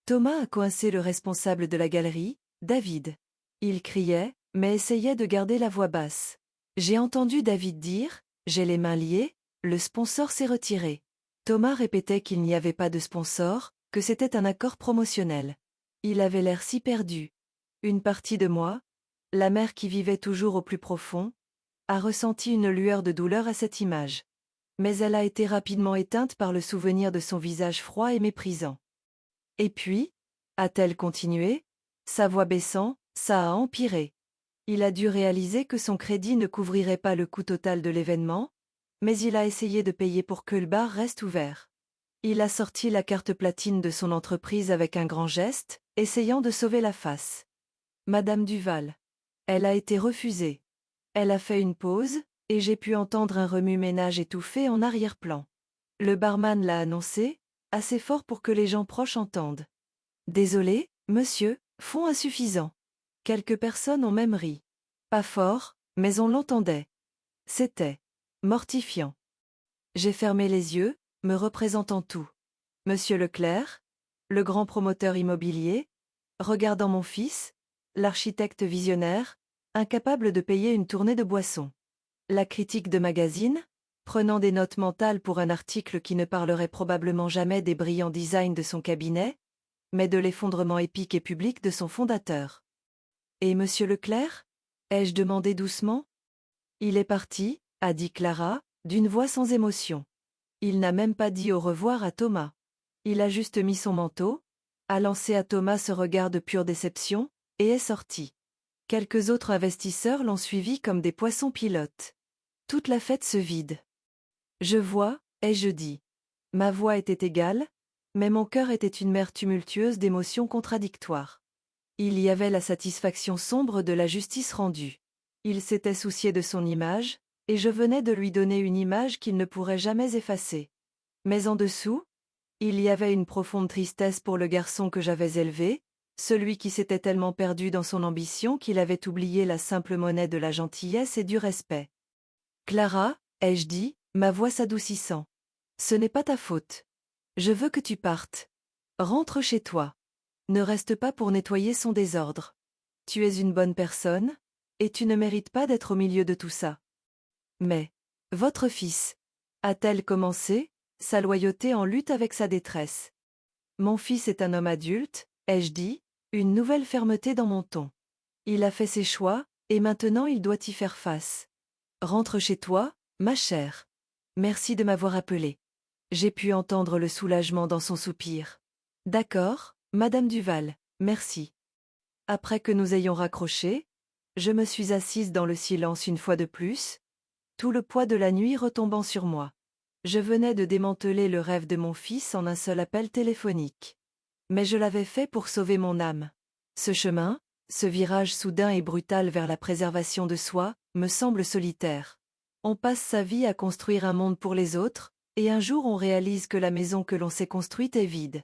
Thomas a coincé le responsable de la galerie, David. Il criait, mais essayait de garder la voix basse. J'ai entendu David dire, j'ai les mains liées, le sponsor s'est retiré. Thomas répétait qu'il n'y avait pas de sponsor, que c'était un accord promotionnel. Il avait l'air si perdu. Une partie de moi, la mère qui vivait toujours au plus profond, a ressenti une lueur de douleur à cette image. Mais elle a été rapidement éteinte par le souvenir de son visage froid et méprisant. Et puis, a-t-elle continué, sa voix baissant, ça a empiré. Il a dû réaliser que son crédit ne couvrirait pas le coût total de l'événement, mais il a essayé de payer pour que le bar reste ouvert. Il a sorti la carte platine de son entreprise avec un grand geste, essayant de sauver la face. Madame Duval. Elle a été refusée. Elle a fait une pause, et j'ai pu entendre un remue-ménage étouffé en arrière-plan. Le barman l'a annoncé, assez fort pour que les gens proches entendent. Désolé, monsieur, fonds insuffisant. Quelques personnes ont même ri. Pas fort, mais on l'entendait. C'était mortifiant. J'ai fermé les yeux, me représentant tout. Monsieur Leclerc, le grand promoteur immobilier, regardant mon fils, l'architecte visionnaire, incapable de payer une tournée de boissons. La critique de magazine, prenant des notes mentales pour un article qui ne parlerait probablement jamais des brillants designs de son cabinet, mais de l'effondrement épique et public de son fondateur. Et Monsieur Leclerc? ai-je demandé doucement. Il est parti, a dit Clara, d'une voix sans émotion. Il n'a même pas dit au revoir à Thomas. Il a juste mis son manteau, a lancé à Thomas ce regard de pure déception, et est sorti. Quelques autres investisseurs l'ont suivi comme des poissons pilotes. Toute la fête se vide. Je vois, ai-je dit. Ma voix était égale, mais mon cœur était une mer tumultueuse d'émotions contradictoires. Il y avait la satisfaction sombre de la justice rendue. Il s'était soucié de son image, et je venais de lui donner une image qu'il ne pourrait jamais effacer. Mais en dessous, il y avait une profonde tristesse pour le garçon que j'avais élevé, celui qui s'était tellement perdu dans son ambition qu'il avait oublié la simple monnaie de la gentillesse et du respect. Clara, ai-je dit, ma voix s'adoucissant. Ce n'est pas ta faute. Je veux que tu partes. Rentre chez toi. Ne reste pas pour nettoyer son désordre. Tu es une bonne personne, et tu ne mérites pas d'être au milieu de tout ça. Mais, votre fils, a-t-elle commencé, sa loyauté en lutte avec sa détresse. Mon fils est un homme adulte, ai-je dit, une nouvelle fermeté dans mon ton. Il a fait ses choix, et maintenant il doit y faire face. Rentre chez toi, ma chère. Merci de m'avoir appelé. J'ai pu entendre le soulagement dans son soupir. D'accord, Madame Duval, merci. Après que nous ayons raccroché, je me suis assise dans le silence une fois de plus, tout le poids de la nuit retombant sur moi. Je venais de démanteler le rêve de mon fils en un seul appel téléphonique. Mais je l'avais fait pour sauver mon âme. Ce chemin, ce virage soudain et brutal vers la préservation de soi, me semble solitaire. On passe sa vie à construire un monde pour les autres, et un jour on réalise que la maison que l'on s'est construite est vide.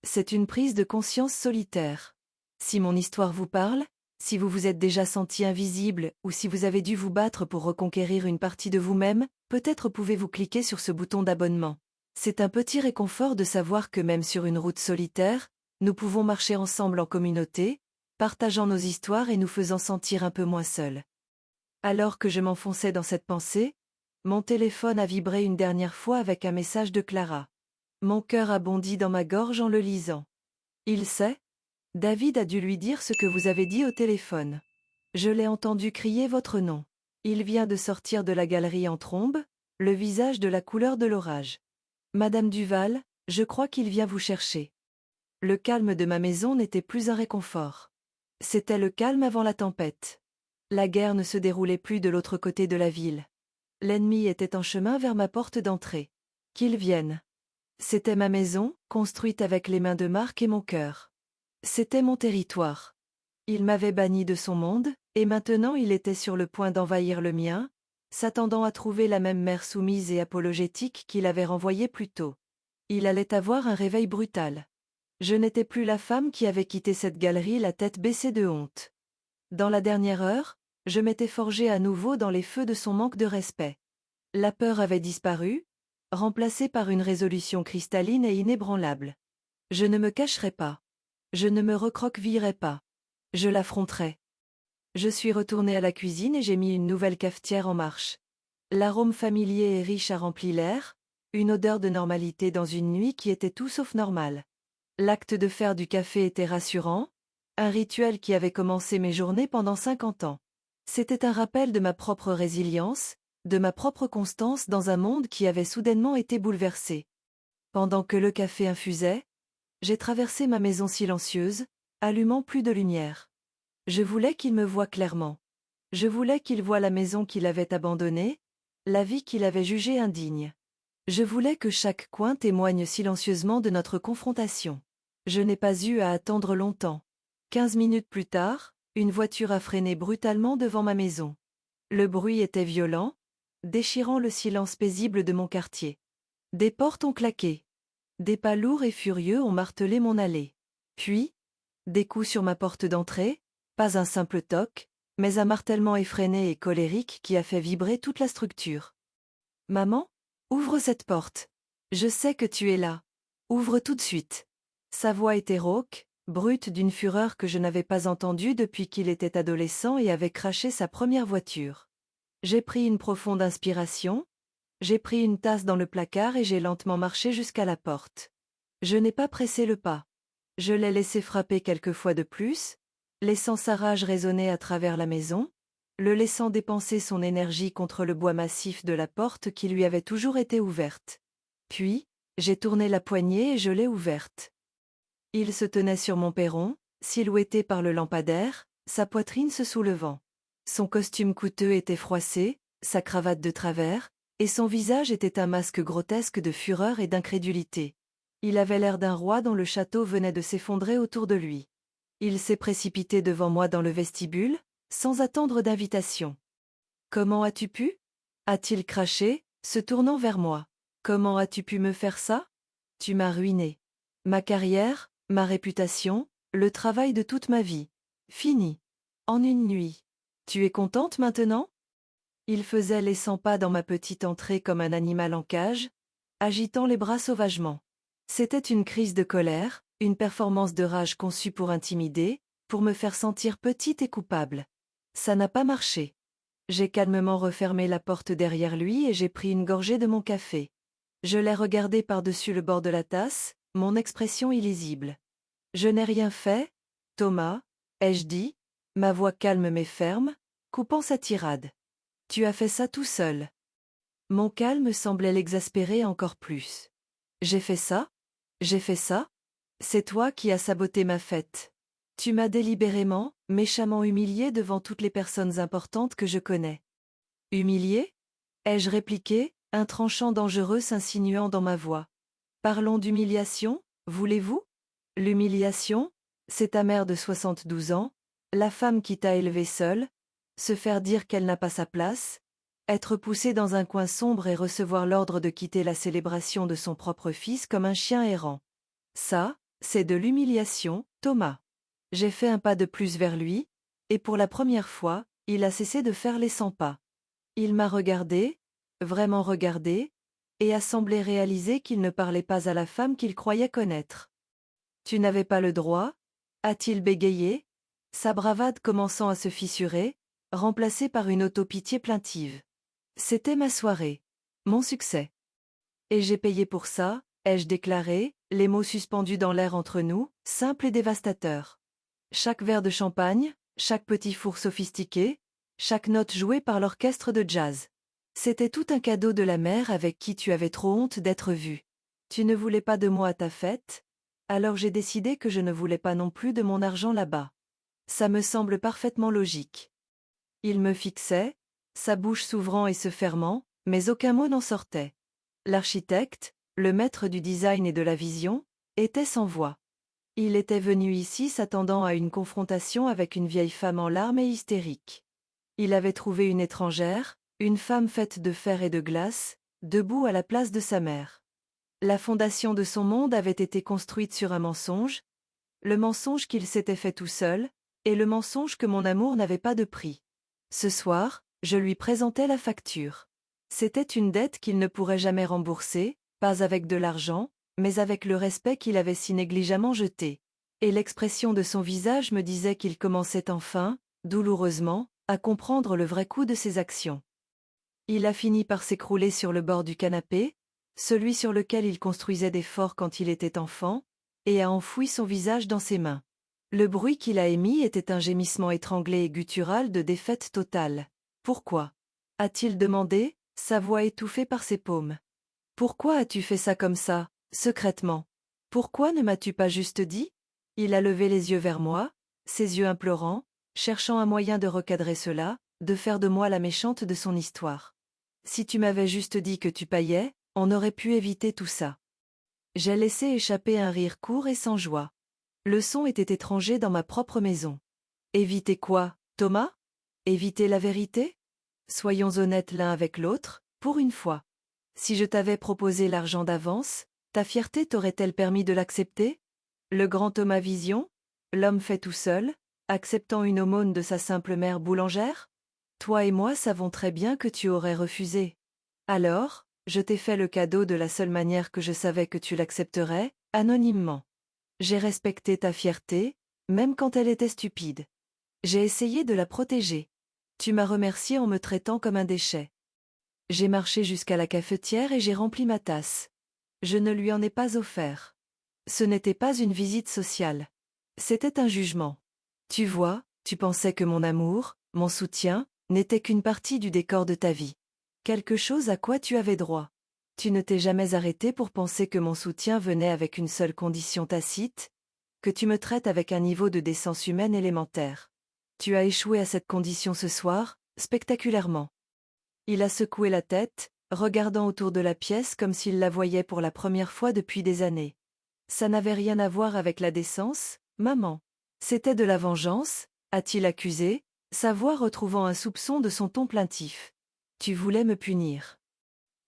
C'est une prise de conscience solitaire. Si mon histoire vous parle, si vous vous êtes déjà senti invisible ou si vous avez dû vous battre pour reconquérir une partie de vous-même, peut-être pouvez-vous cliquer sur ce bouton d'abonnement. C'est un petit réconfort de savoir que même sur une route solitaire, nous pouvons marcher ensemble en communauté, partageant nos histoires et nous faisant sentir un peu moins seuls. Alors que je m'enfonçais dans cette pensée, mon téléphone a vibré une dernière fois avec un message de Clara. Mon cœur a bondi dans ma gorge en le lisant. Il sait, David a dû lui dire ce que vous avez dit au téléphone. Je l'ai entendu crier votre nom. Il vient de sortir de la galerie en trombe, le visage de la couleur de l'orage. Madame Duval, je crois qu'il vient vous chercher. Le calme de ma maison n'était plus un réconfort. C'était le calme avant la tempête. La guerre ne se déroulait plus de l'autre côté de la ville. L'ennemi était en chemin vers ma porte d'entrée. Qu'il vienne. C'était ma maison, construite avec les mains de Marc et mon cœur. C'était mon territoire. Il m'avait banni de son monde, et maintenant il était sur le point d'envahir le mien, s'attendant à trouver la même mère soumise et apologétique qu'il avait renvoyée plus tôt. Il allait avoir un réveil brutal. Je n'étais plus la femme qui avait quitté cette galerie la tête baissée de honte. Dans la dernière heure, je m'étais forgée à nouveau dans les feux de son manque de respect. La peur avait disparu, remplacée par une résolution cristalline et inébranlable. Je ne me cacherai pas. Je ne me recroquevillerai pas. Je l'affronterai. Je suis retournée à la cuisine et j'ai mis une nouvelle cafetière en marche. L'arôme familier et riche a rempli l'air, une odeur de normalité dans une nuit qui était tout sauf normale. L'acte de faire du café était rassurant, un rituel qui avait commencé mes journées pendant 50 ans. C'était un rappel de ma propre résilience, de ma propre constance dans un monde qui avait soudainement été bouleversé. Pendant que le café infusait, j'ai traversé ma maison silencieuse, allumant plus de lumière. Je voulais qu'il me voie clairement. Je voulais qu'il voie la maison qu'il avait abandonnée, la vie qu'il avait jugée indigne. Je voulais que chaque coin témoigne silencieusement de notre confrontation. Je n'ai pas eu à attendre longtemps. 15 minutes plus tard, une voiture a freiné brutalement devant ma maison. Le bruit était violent, déchirant le silence paisible de mon quartier. Des portes ont claqué. Des pas lourds et furieux ont martelé mon allée. Puis, des coups sur ma porte d'entrée, pas un simple toc, mais un martèlement effréné et colérique qui a fait vibrer toute la structure. « Maman, ouvre cette porte. Je sais que tu es là. Ouvre tout de suite. » Sa voix était rauque, brute d'une fureur que je n'avais pas entendue depuis qu'il était adolescent et avait craché sa première voiture. J'ai pris une profonde inspiration, j'ai pris une tasse dans le placard et j'ai lentement marché jusqu'à la porte. Je n'ai pas pressé le pas. Je l'ai laissé frapper quelques fois de plus, laissant sa rage résonner à travers la maison, le laissant dépenser son énergie contre le bois massif de la porte qui lui avait toujours été ouverte. Puis, j'ai tourné la poignée et je l'ai ouverte. Il se tenait sur mon perron, silhouetté par le lampadaire, sa poitrine se soulevant. Son costume coûteux était froissé, sa cravate de travers, et son visage était un masque grotesque de fureur et d'incrédulité. Il avait l'air d'un roi dont le château venait de s'effondrer autour de lui. Il s'est précipité devant moi dans le vestibule, sans attendre d'invitation. « Comment as-tu pu » a-t-il craché, se tournant vers moi. « Comment as-tu pu me faire ça ? Tu m'as ruiné. Ma carrière, ma réputation, le travail de toute ma vie. Fini. En une nuit. Tu es contente maintenant ?» Il faisait les 100 pas dans ma petite entrée comme un animal en cage, agitant les bras sauvagement. C'était une crise de colère, une performance de rage conçue pour intimider, pour me faire sentir petite et coupable. Ça n'a pas marché. J'ai calmement refermé la porte derrière lui et j'ai pris une gorgée de mon café. Je l'ai regardé par-dessus le bord de la tasse, mon expression illisible. « Je n'ai rien fait, Thomas, ai-je dit, ma voix calme mais ferme, coupant sa tirade. Tu as fait ça tout seul. » Mon calme semblait l'exaspérer encore plus. « J'ai fait ça ? J'ai fait ça ? C'est toi qui as saboté ma fête. Tu m'as délibérément, méchamment humilié devant toutes les personnes importantes que je connais. » « Humilié » ai-je répliqué, un tranchant dangereux s'insinuant dans ma voix. « Parlons d'humiliation, voulez-vous ? L'humiliation, c'est ta mère de 72 ans, la femme qui t'a élevée seule, se faire dire qu'elle n'a pas sa place, être poussée dans un coin sombre et recevoir l'ordre de quitter la célébration de son propre fils comme un chien errant. Ça, c'est de l'humiliation, Thomas. » J'ai fait un pas de plus vers lui, et pour la première fois, il a cessé de faire les 100 pas. Il m'a regardé, vraiment regardé, et a semblé réaliser qu'il ne parlait pas à la femme qu'il croyait connaître. « Tu n'avais pas le droit » a-t-il bégayé, sa bravade commençant à se fissurer, remplacée par une autopitié plaintive. C'était ma soirée. Mon succès. Et j'ai payé pour ça, ai-je déclaré, les mots suspendus dans l'air entre nous, simples et dévastateurs. Chaque verre de champagne, chaque petit four sophistiqué, chaque note jouée par l'orchestre de jazz. C'était tout un cadeau de la mère avec qui tu avais trop honte d'être vue. Tu ne voulais pas de moi à ta fête, alors j'ai décidé que je ne voulais pas non plus de mon argent là-bas. Ça me semble parfaitement logique. Il me fixait, sa bouche s'ouvrant et se fermant, mais aucun mot n'en sortait. L'architecte, le maître du design et de la vision, était sans voix. Il était venu ici s'attendant à une confrontation avec une vieille femme en larmes et hystérique. Il avait trouvé une étrangère, une femme faite de fer et de glace, debout à la place de sa mère. La fondation de son monde avait été construite sur un mensonge, le mensonge qu'il s'était fait tout seul, et le mensonge que mon amour n'avait pas de prix. Ce soir, je lui présentais la facture. C'était une dette qu'il ne pourrait jamais rembourser, pas avec de l'argent, mais avec le respect qu'il avait si négligemment jeté. Et l'expression de son visage me disait qu'il commençait enfin, douloureusement, à comprendre le vrai coût de ses actions. Il a fini par s'écrouler sur le bord du canapé, celui sur lequel il construisait des forts quand il était enfant, et a enfoui son visage dans ses mains. Le bruit qu'il a émis était un gémissement étranglé et guttural de défaite totale. « Pourquoi » a-t-il demandé, sa voix étouffée par ses paumes. « Pourquoi as-tu fait ça comme ça, secrètement ? Pourquoi ne m'as-tu pas juste dit ?» Il a levé les yeux vers moi, ses yeux implorants, cherchant un moyen de recadrer cela, de faire de moi la méchante de son histoire. « Si tu m'avais juste dit que tu payais, on aurait pu éviter tout ça. » J'ai laissé échapper un rire court et sans joie. Le son était étranger dans ma propre maison. Éviter quoi, Thomas ? Éviter la vérité ? Soyons honnêtes l'un avec l'autre, pour une fois. Si je t'avais proposé l'argent d'avance, ta fierté t'aurait-elle permis de l'accepter ? Le grand Thomas Vision ? L'homme fait tout seul, acceptant une aumône de sa simple mère boulangère ? Toi et moi savons très bien que tu aurais refusé. Alors, je t'ai fait le cadeau de la seule manière que je savais que tu l'accepterais, anonymement. J'ai respecté ta fierté, même quand elle était stupide. J'ai essayé de la protéger. Tu m'as remercié en me traitant comme un déchet. J'ai marché jusqu'à la cafetière et j'ai rempli ma tasse. Je ne lui en ai pas offert. Ce n'était pas une visite sociale. C'était un jugement. Tu vois, tu pensais que mon amour, mon soutien, n'était qu'une partie du décor de ta vie. Quelque chose à quoi tu avais droit. Tu ne t'es jamais arrêté pour penser que mon soutien venait avec une seule condition tacite, que tu me traites avec un niveau de décence humaine élémentaire. Tu as échoué à cette condition ce soir, spectaculairement. Il a secoué la tête, regardant autour de la pièce comme s'il la voyait pour la première fois depuis des années. Ça n'avait rien à voir avec la décence, maman. C'était de la vengeance, a-t-il accusé, sa voix retrouvant un soupçon de son ton plaintif. Tu voulais me punir.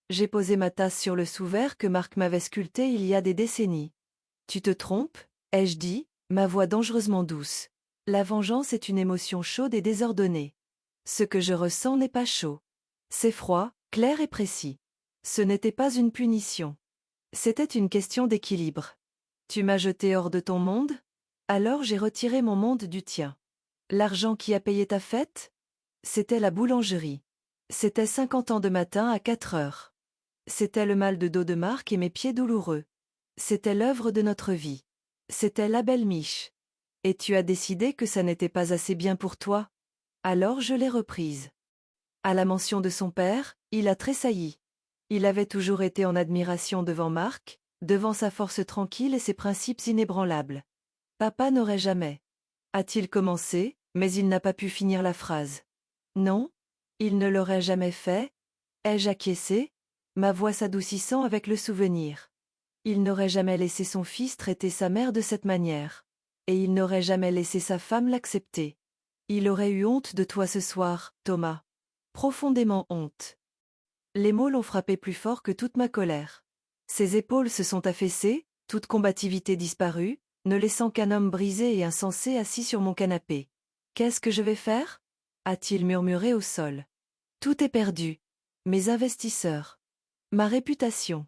J'ai posé ma tasse sur le sous-verre que Marc m'avait sculpté il y a des décennies. Tu te trompes, ai-je dit, ma voix dangereusement douce. La vengeance est une émotion chaude et désordonnée. Ce que je ressens n'est pas chaud. C'est froid, clair et précis. Ce n'était pas une punition. C'était une question d'équilibre. Tu m'as jeté hors de ton monde? Alors j'ai retiré mon monde du tien. L'argent qui a payé ta fête? C'était la boulangerie. C'était 50 ans de matin à 4 heures. C'était le mal de dos de Marc et mes pieds douloureux. C'était l'œuvre de notre vie. C'était la belle miche. Et tu as décidé que ça n'était pas assez bien pour toi? Alors je l'ai reprise. À la mention de son père, il a tressailli. Il avait toujours été en admiration devant Marc, devant sa force tranquille et ses principes inébranlables. Papa n'aurait jamais. A-t-il commencé, mais il n'a pas pu finir la phrase. Non? Il ne l'aurait jamais fait? Ai-je acquiescé? Ma voix s'adoucissant avec le souvenir. Il n'aurait jamais laissé son fils traiter sa mère de cette manière. Et il n'aurait jamais laissé sa femme l'accepter. Il aurait eu honte de toi ce soir, Thomas. Profondément honte. Les mots l'ont frappé plus fort que toute ma colère. Ses épaules se sont affaissées, toute combativité disparue, ne laissant qu'un homme brisé et insensé assis sur mon canapé. Qu'est-ce que je vais faire? A-t-il murmuré au sol. Tout est perdu. Mes investisseurs. Ma réputation.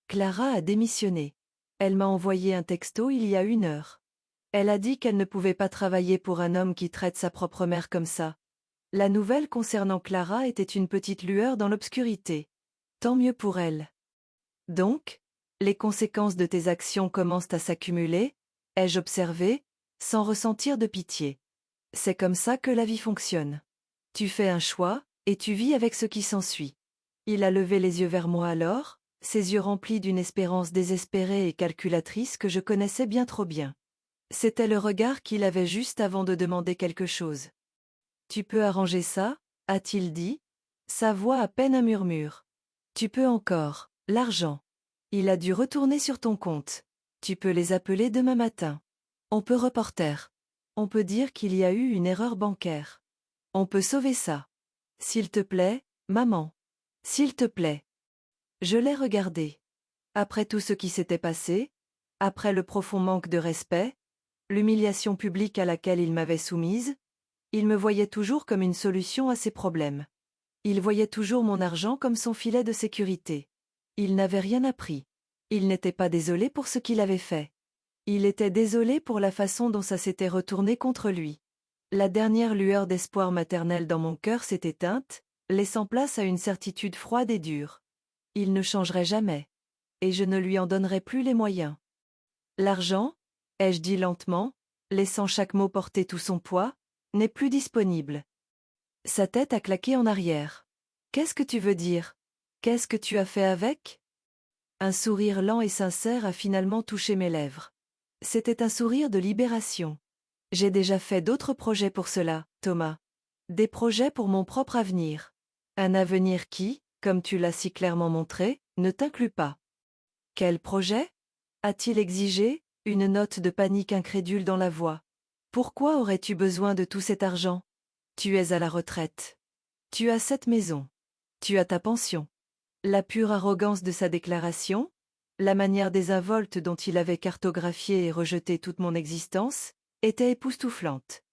Clara a démissionné. Elle m'a envoyé un texto il y a 1 heure. Elle a dit qu'elle ne pouvait pas travailler pour un homme qui traite sa propre mère comme ça. La nouvelle concernant Clara était une petite lueur dans l'obscurité. Tant mieux pour elle. Donc, les conséquences de tes actions commencent à s'accumuler, ai-je observé, sans ressentir de pitié. C'est comme ça que la vie fonctionne. Tu fais un choix, et tu vis avec ce qui s'ensuit. Il a levé les yeux vers moi alors, ses yeux remplis d'une espérance désespérée et calculatrice que je connaissais bien trop bien. C'était le regard qu'il avait juste avant de demander quelque chose. Tu peux arranger ça, a-t-il dit, sa voix à peine un murmure. Tu peux encore, l'argent. Il a dû retourner sur ton compte. Tu peux les appeler demain matin. On peut reporter. On peut dire qu'il y a eu une erreur bancaire. On peut sauver ça. S'il te plaît, maman. S'il te plaît. Je l'ai regardé. Après tout ce qui s'était passé, après le profond manque de respect, l'humiliation publique à laquelle il m'avait soumise, il me voyait toujours comme une solution à ses problèmes. Il voyait toujours mon argent comme son filet de sécurité. Il n'avait rien appris. Il n'était pas désolé pour ce qu'il avait fait. Il était désolé pour la façon dont ça s'était retourné contre lui. La dernière lueur d'espoir maternel dans mon cœur s'est éteinte, laissant place à une certitude froide et dure. Il ne changerait jamais. Et je ne lui en donnerai plus les moyens. L'argent, ai-je dit lentement, laissant chaque mot porter tout son poids, n'est plus disponible. Sa tête a claqué en arrière. Qu'est-ce que tu veux dire? Qu'est-ce que tu as fait avec? Un sourire lent et sincère a finalement touché mes lèvres. C'était un sourire de libération. J'ai déjà fait d'autres projets pour cela, Thomas. Des projets pour mon propre avenir. Un avenir qui, comme tu l'as si clairement montré, ne t'inclut pas. Quel projet? A-t-il exigé, une note de panique incrédule dans la voix. Pourquoi aurais-tu besoin de tout cet argent? Tu es à la retraite. Tu as cette maison. Tu as ta pension. La pure arrogance de sa déclaration, la manière désinvolte dont il avait cartographié et rejeté toute mon existence, était époustouflante.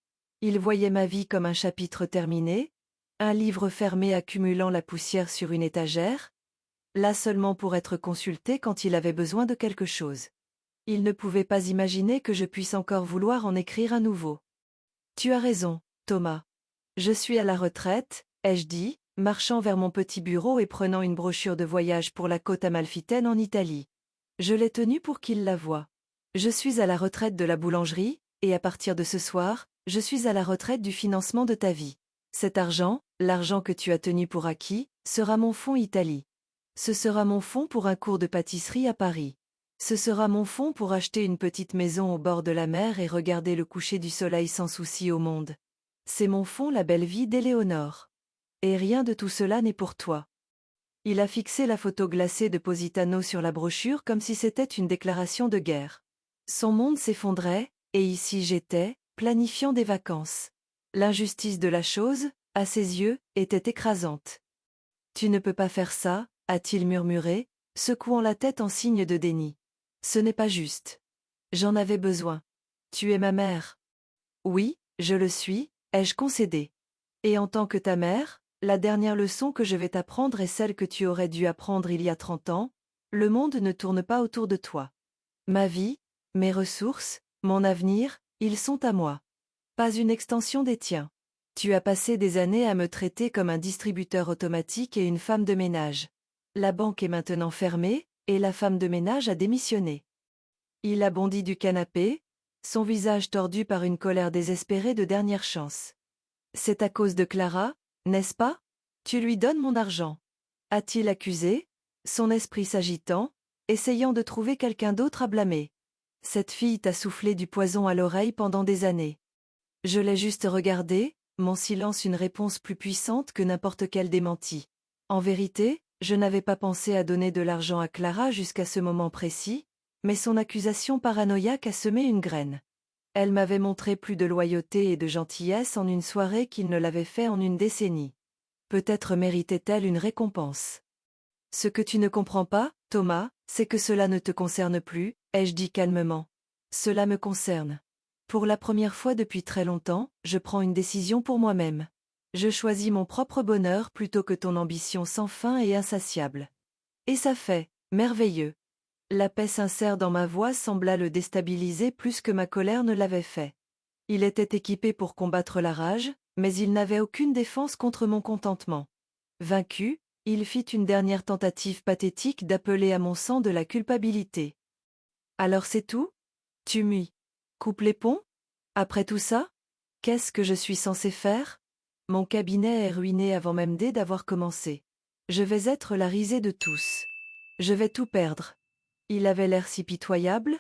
Il voyait ma vie comme un chapitre terminé, un livre fermé accumulant la poussière sur une étagère, là seulement pour être consulté quand il avait besoin de quelque chose. Il ne pouvait pas imaginer que je puisse encore vouloir en écrire un nouveau. Tu as raison, Thomas. Je suis à la retraite, ai-je dit, marchant vers mon petit bureau et prenant une brochure de voyage pour la côte amalfitaine en Italie. Je l'ai tenue pour qu'il la voie. Je suis à la retraite de la boulangerie, et à partir de ce soir, je suis à la retraite du financement de ta vie. Cet argent, l'argent que tu as tenu pour acquis, sera mon fonds Italie. Ce sera mon fonds pour un cours de pâtisserie à Paris. Ce sera mon fonds pour acheter une petite maison au bord de la mer et regarder le coucher du soleil sans souci au monde. C'est mon fonds la belle vie d'Éléonore. Et rien de tout cela n'est pour toi. Il a fixé la photo glacée de Positano sur la brochure comme si c'était une déclaration de guerre. Son monde s'effondrait, et ici j'étais, planifiant des vacances. L'injustice de la chose, à ses yeux, était écrasante. Tu ne peux pas faire ça, a-t-il murmuré, secouant la tête en signe de déni. Ce n'est pas juste. J'en avais besoin. Tu es ma mère. Oui, je le suis, ai-je concédé. Et en tant que ta mère, la dernière leçon que je vais t'apprendre est celle que tu aurais dû apprendre il y a 30 ans, le monde ne tourne pas autour de toi. Ma vie, mes ressources, mon avenir, ils sont à moi. Pas une extension des tiens. Tu as passé des années à me traiter comme un distributeur automatique et une femme de ménage. La banque est maintenant fermée, et la femme de ménage a démissionné. Il a bondi du canapé, son visage tordu par une colère désespérée de dernière chance. C'est à cause de Clara, n'est-ce pas? Tu lui donnes mon argent. A-t-il accusé, son esprit s'agitant, essayant de trouver quelqu'un d'autre à blâmer. Cette fille t'a soufflé du poison à l'oreille pendant des années. Je l'ai juste regardé, mon silence une réponse plus puissante que n'importe quel démenti. En vérité, je n'avais pas pensé à donner de l'argent à Clara jusqu'à ce moment précis, mais son accusation paranoïaque a semé une graine. Elle m'avait montré plus de loyauté et de gentillesse en une soirée qu'il ne l'avait fait en une décennie. Peut-être méritait-elle une récompense. Ce que tu ne comprends pas, Thomas, c'est que cela ne te concerne plus, ai-je dit calmement. Cela me concerne. Pour la première fois depuis très longtemps, je prends une décision pour moi-même. Je choisis mon propre bonheur plutôt que ton ambition sans fin et insatiable. Et ça fait, merveilleux. La paix sincère dans ma voix sembla le déstabiliser plus que ma colère ne l'avait fait. Il était équipé pour combattre la rage, mais il n'avait aucune défense contre mon contentement. Vaincu, il fit une dernière tentative pathétique d'appeler à mon sang de la culpabilité. Alors c'est tout? Tu muis. Coupe les ponts? Après tout ça? Qu'est-ce que je suis censé faire? Mon cabinet est ruiné avant même d'avoir commencé. Je vais être la risée de tous. Je vais tout perdre. Il avait l'air si pitoyable,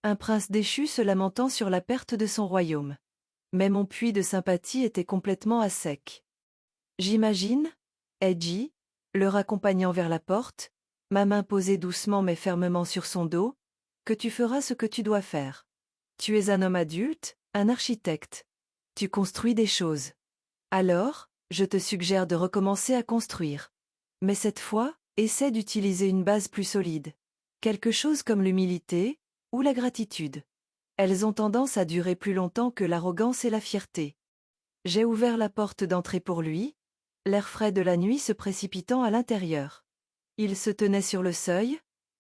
un prince déchu se lamentant sur la perte de son royaume. Mais mon puits de sympathie était complètement à sec. J'imagine, Edgy, le raccompagnant vers la porte, ma main posée doucement mais fermement sur son dos, que tu feras ce que tu dois faire. Tu es un homme adulte, un architecte. Tu construis des choses. Alors, je te suggère de recommencer à construire. Mais cette fois, essaie d'utiliser une base plus solide. Quelque chose comme l'humilité, ou la gratitude. Elles ont tendance à durer plus longtemps que l'arrogance et la fierté. J'ai ouvert la porte d'entrée pour lui, l'air frais de la nuit se précipitant à l'intérieur. Il se tenait sur le seuil,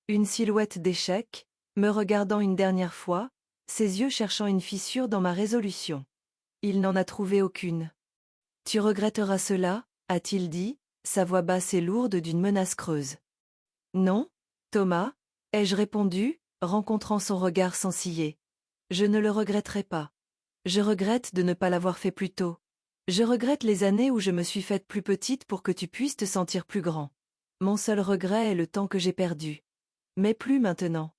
une silhouette d'échec, me regardant une dernière fois, ses yeux cherchant une fissure dans ma résolution. Il n'en a trouvé aucune. Tu regretteras cela, a-t-il dit, sa voix basse et lourde d'une menace creuse. Non, Thomas, ai-je répondu, rencontrant son regard sans ciller. Je ne le regretterai pas. Je regrette de ne pas l'avoir fait plus tôt. Je regrette les années où je me suis faite plus petite pour que tu puisses te sentir plus grand. Mon seul regret est le temps que j'ai perdu. Mais plus maintenant.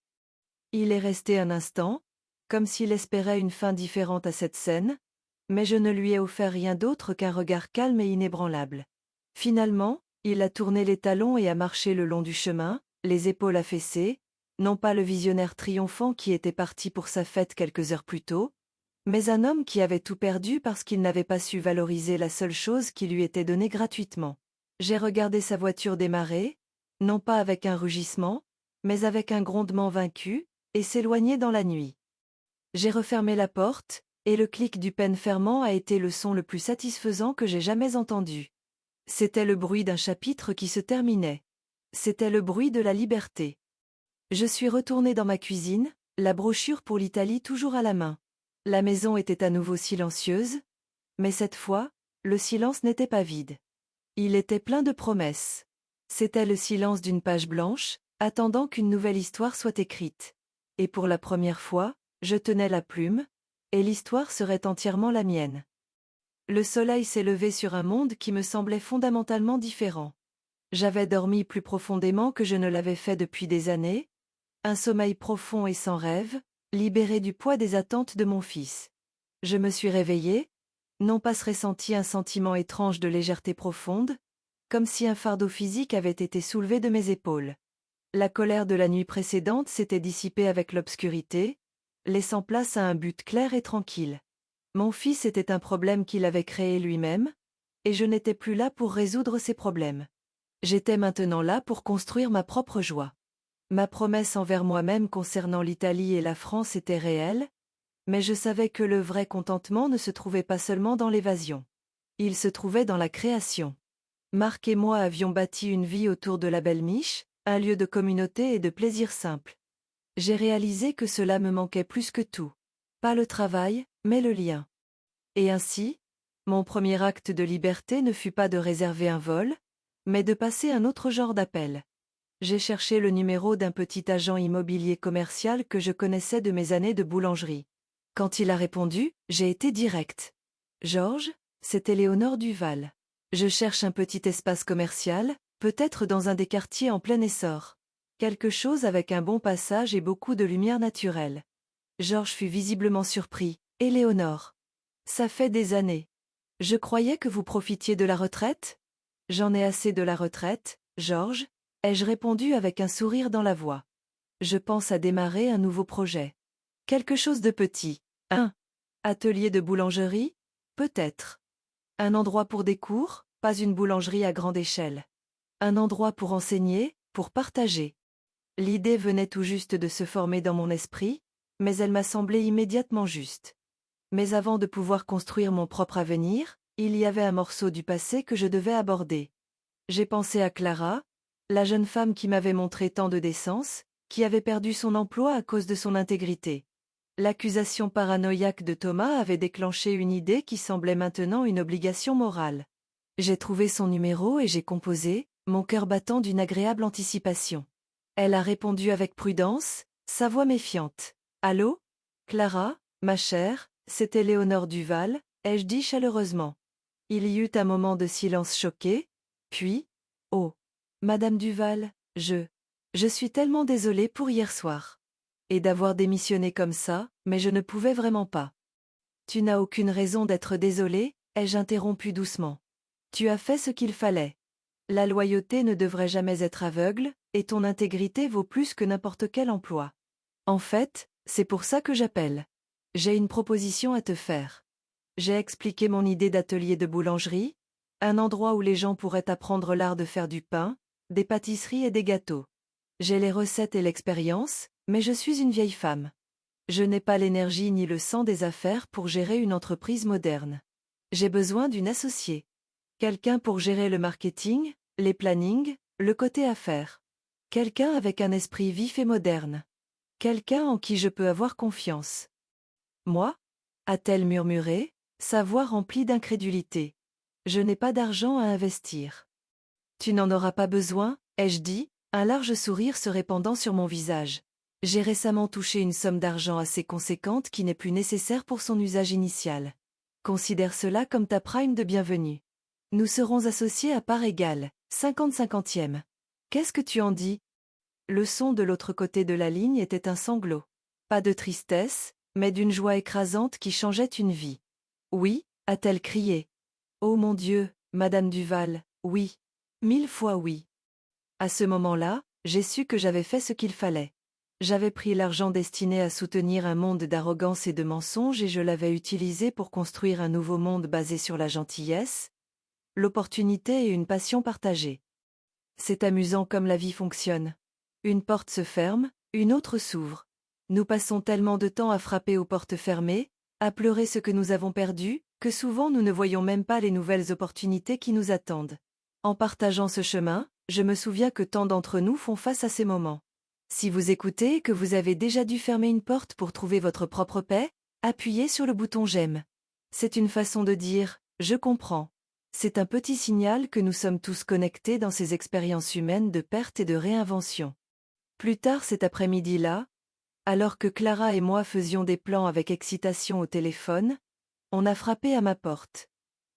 Il est resté un instant, comme s'il espérait une fin différente à cette scène, mais je ne lui ai offert rien d'autre qu'un regard calme et inébranlable. Finalement, il a tourné les talons et a marché le long du chemin, les épaules affaissées, non pas le visionnaire triomphant qui était parti pour sa fête quelques heures plus tôt, mais un homme qui avait tout perdu parce qu'il n'avait pas su valoriser la seule chose qui lui était donnée gratuitement. J'ai regardé sa voiture démarrer, non pas avec un rugissement, mais avec un grondement vaincu, et s'éloigner dans la nuit. J'ai refermé la porte, et le clic du pêne fermant a été le son le plus satisfaisant que j'ai jamais entendu. C'était le bruit d'un chapitre qui se terminait. C'était le bruit de la liberté. Je suis retourné dans ma cuisine, la brochure pour l'Italie toujours à la main. La maison était à nouveau silencieuse, mais cette fois, le silence n'était pas vide. Il était plein de promesses. C'était le silence d'une page blanche, attendant qu'une nouvelle histoire soit écrite. Et pour la première fois, je tenais la plume, et l'histoire serait entièrement la mienne. Le soleil s'est levé sur un monde qui me semblait fondamentalement différent. J'avais dormi plus profondément que je ne l'avais fait depuis des années, un sommeil profond et sans rêve, libéré du poids des attentes de mon fils. Je me suis réveillée, non pas ressenti un sentiment étrange de légèreté profonde, comme si un fardeau physique avait été soulevé de mes épaules. La colère de la nuit précédente s'était dissipée avec l'obscurité, laissant place à un but clair et tranquille. Mon fils était un problème qu'il avait créé lui-même, et je n'étais plus là pour résoudre ses problèmes. J'étais maintenant là pour construire ma propre joie. Ma promesse envers moi-même concernant l'Italie et la France était réelle, mais je savais que le vrai contentement ne se trouvait pas seulement dans l'évasion. Il se trouvait dans la création. Marc et moi avions bâti une vie autour de la Belle Miche, un lieu de communauté et de plaisir simple. J'ai réalisé que cela me manquait plus que tout. Pas le travail, mais le lien. Et ainsi, mon premier acte de liberté ne fut pas de réserver un vol, mais de passer un autre genre d'appel. J'ai cherché le numéro d'un petit agent immobilier commercial que je connaissais de mes années de boulangerie. Quand il a répondu, j'ai été direct. Georges, c'est Éléonore Duval. Je cherche un petit espace commercial, peut-être dans un des quartiers en plein essor. Quelque chose avec un bon passage et beaucoup de lumière naturelle. Georges fut visiblement surpris. Éléonore. Ça fait des années. Je croyais que vous profitiez de la retraite? J'en ai assez de la retraite, Georges, ai-je répondu avec un sourire dans la voix. Je pense à démarrer un nouveau projet. Quelque chose de petit. Un atelier de boulangerie? Peut-être. Un endroit pour des cours, pas une boulangerie à grande échelle. Un endroit pour enseigner, pour partager. L'idée venait tout juste de se former dans mon esprit, mais elle m'a semblé immédiatement juste. Mais avant de pouvoir construire mon propre avenir, il y avait un morceau du passé que je devais aborder. J'ai pensé à Clara, la jeune femme qui m'avait montré tant de décence, qui avait perdu son emploi à cause de son intégrité. L'accusation paranoïaque de Thomas avait déclenché une idée qui semblait maintenant une obligation morale. J'ai trouvé son numéro et j'ai composé, mon cœur battant d'une agréable anticipation. Elle a répondu avec prudence, sa voix méfiante. « Allô? Clara, ma chère, c'est Éléonore Duval, ai-je dit chaleureusement. Il y eut un moment de silence choqué, puis « Oh, Madame Duval, je suis tellement désolée pour hier soir. Et d'avoir démissionné comme ça, mais je ne pouvais vraiment pas. » « Tu n'as aucune raison d'être désolée, ai-je interrompu doucement. Tu as fait ce qu'il fallait. La loyauté ne devrait jamais être aveugle, et ton intégrité vaut plus que n'importe quel emploi. En fait, c'est pour ça que j'appelle. J'ai une proposition à te faire. J'ai expliqué mon idée d'atelier de boulangerie, un endroit où les gens pourraient apprendre l'art de faire du pain, des pâtisseries et des gâteaux. J'ai les recettes et l'expérience, mais je suis une vieille femme. Je n'ai pas l'énergie ni le sang des affaires pour gérer une entreprise moderne. J'ai besoin d'une associée. Quelqu'un pour gérer le marketing, les plannings, le côté affaires. Quelqu'un avec un esprit vif et moderne. Quelqu'un en qui je peux avoir confiance. Moi? A-t-elle murmuré, sa voix remplie d'incrédulité. Je n'ai pas d'argent à investir. Tu n'en auras pas besoin, ai-je dit, un large sourire se répandant sur mon visage. J'ai récemment touché une somme d'argent assez conséquente qui n'est plus nécessaire pour son usage initial. Considère cela comme ta prime de bienvenue. Nous serons associés à part égale, 50-50e. Qu'est-ce que tu en dis? Le son de l'autre côté de la ligne était un sanglot. Pas de tristesse, mais d'une joie écrasante qui changeait une vie. Oui, a-t-elle crié. Oh mon Dieu, Madame Duval, oui. 1000 fois oui. À ce moment-là, j'ai su que j'avais fait ce qu'il fallait. J'avais pris l'argent destiné à soutenir un monde d'arrogance et de mensonges et je l'avais utilisé pour construire un nouveau monde basé sur la gentillesse, l'opportunité et une passion partagée. C'est amusant comme la vie fonctionne. Une porte se ferme, une autre s'ouvre. Nous passons tellement de temps à frapper aux portes fermées, à pleurer ce que nous avons perdu, que souvent nous ne voyons même pas les nouvelles opportunités qui nous attendent. En partageant ce chemin, je me souviens que tant d'entre nous font face à ces moments. Si vous écoutez et que vous avez déjà dû fermer une porte pour trouver votre propre paix, appuyez sur le bouton j'aime. C'est une façon de dire « je comprends ». C'est un petit signal que nous sommes tous connectés dans ces expériences humaines de perte et de réinvention. Plus tard cet après-midi-là, alors que Clara et moi faisions des plans avec excitation au téléphone, on a frappé à ma porte.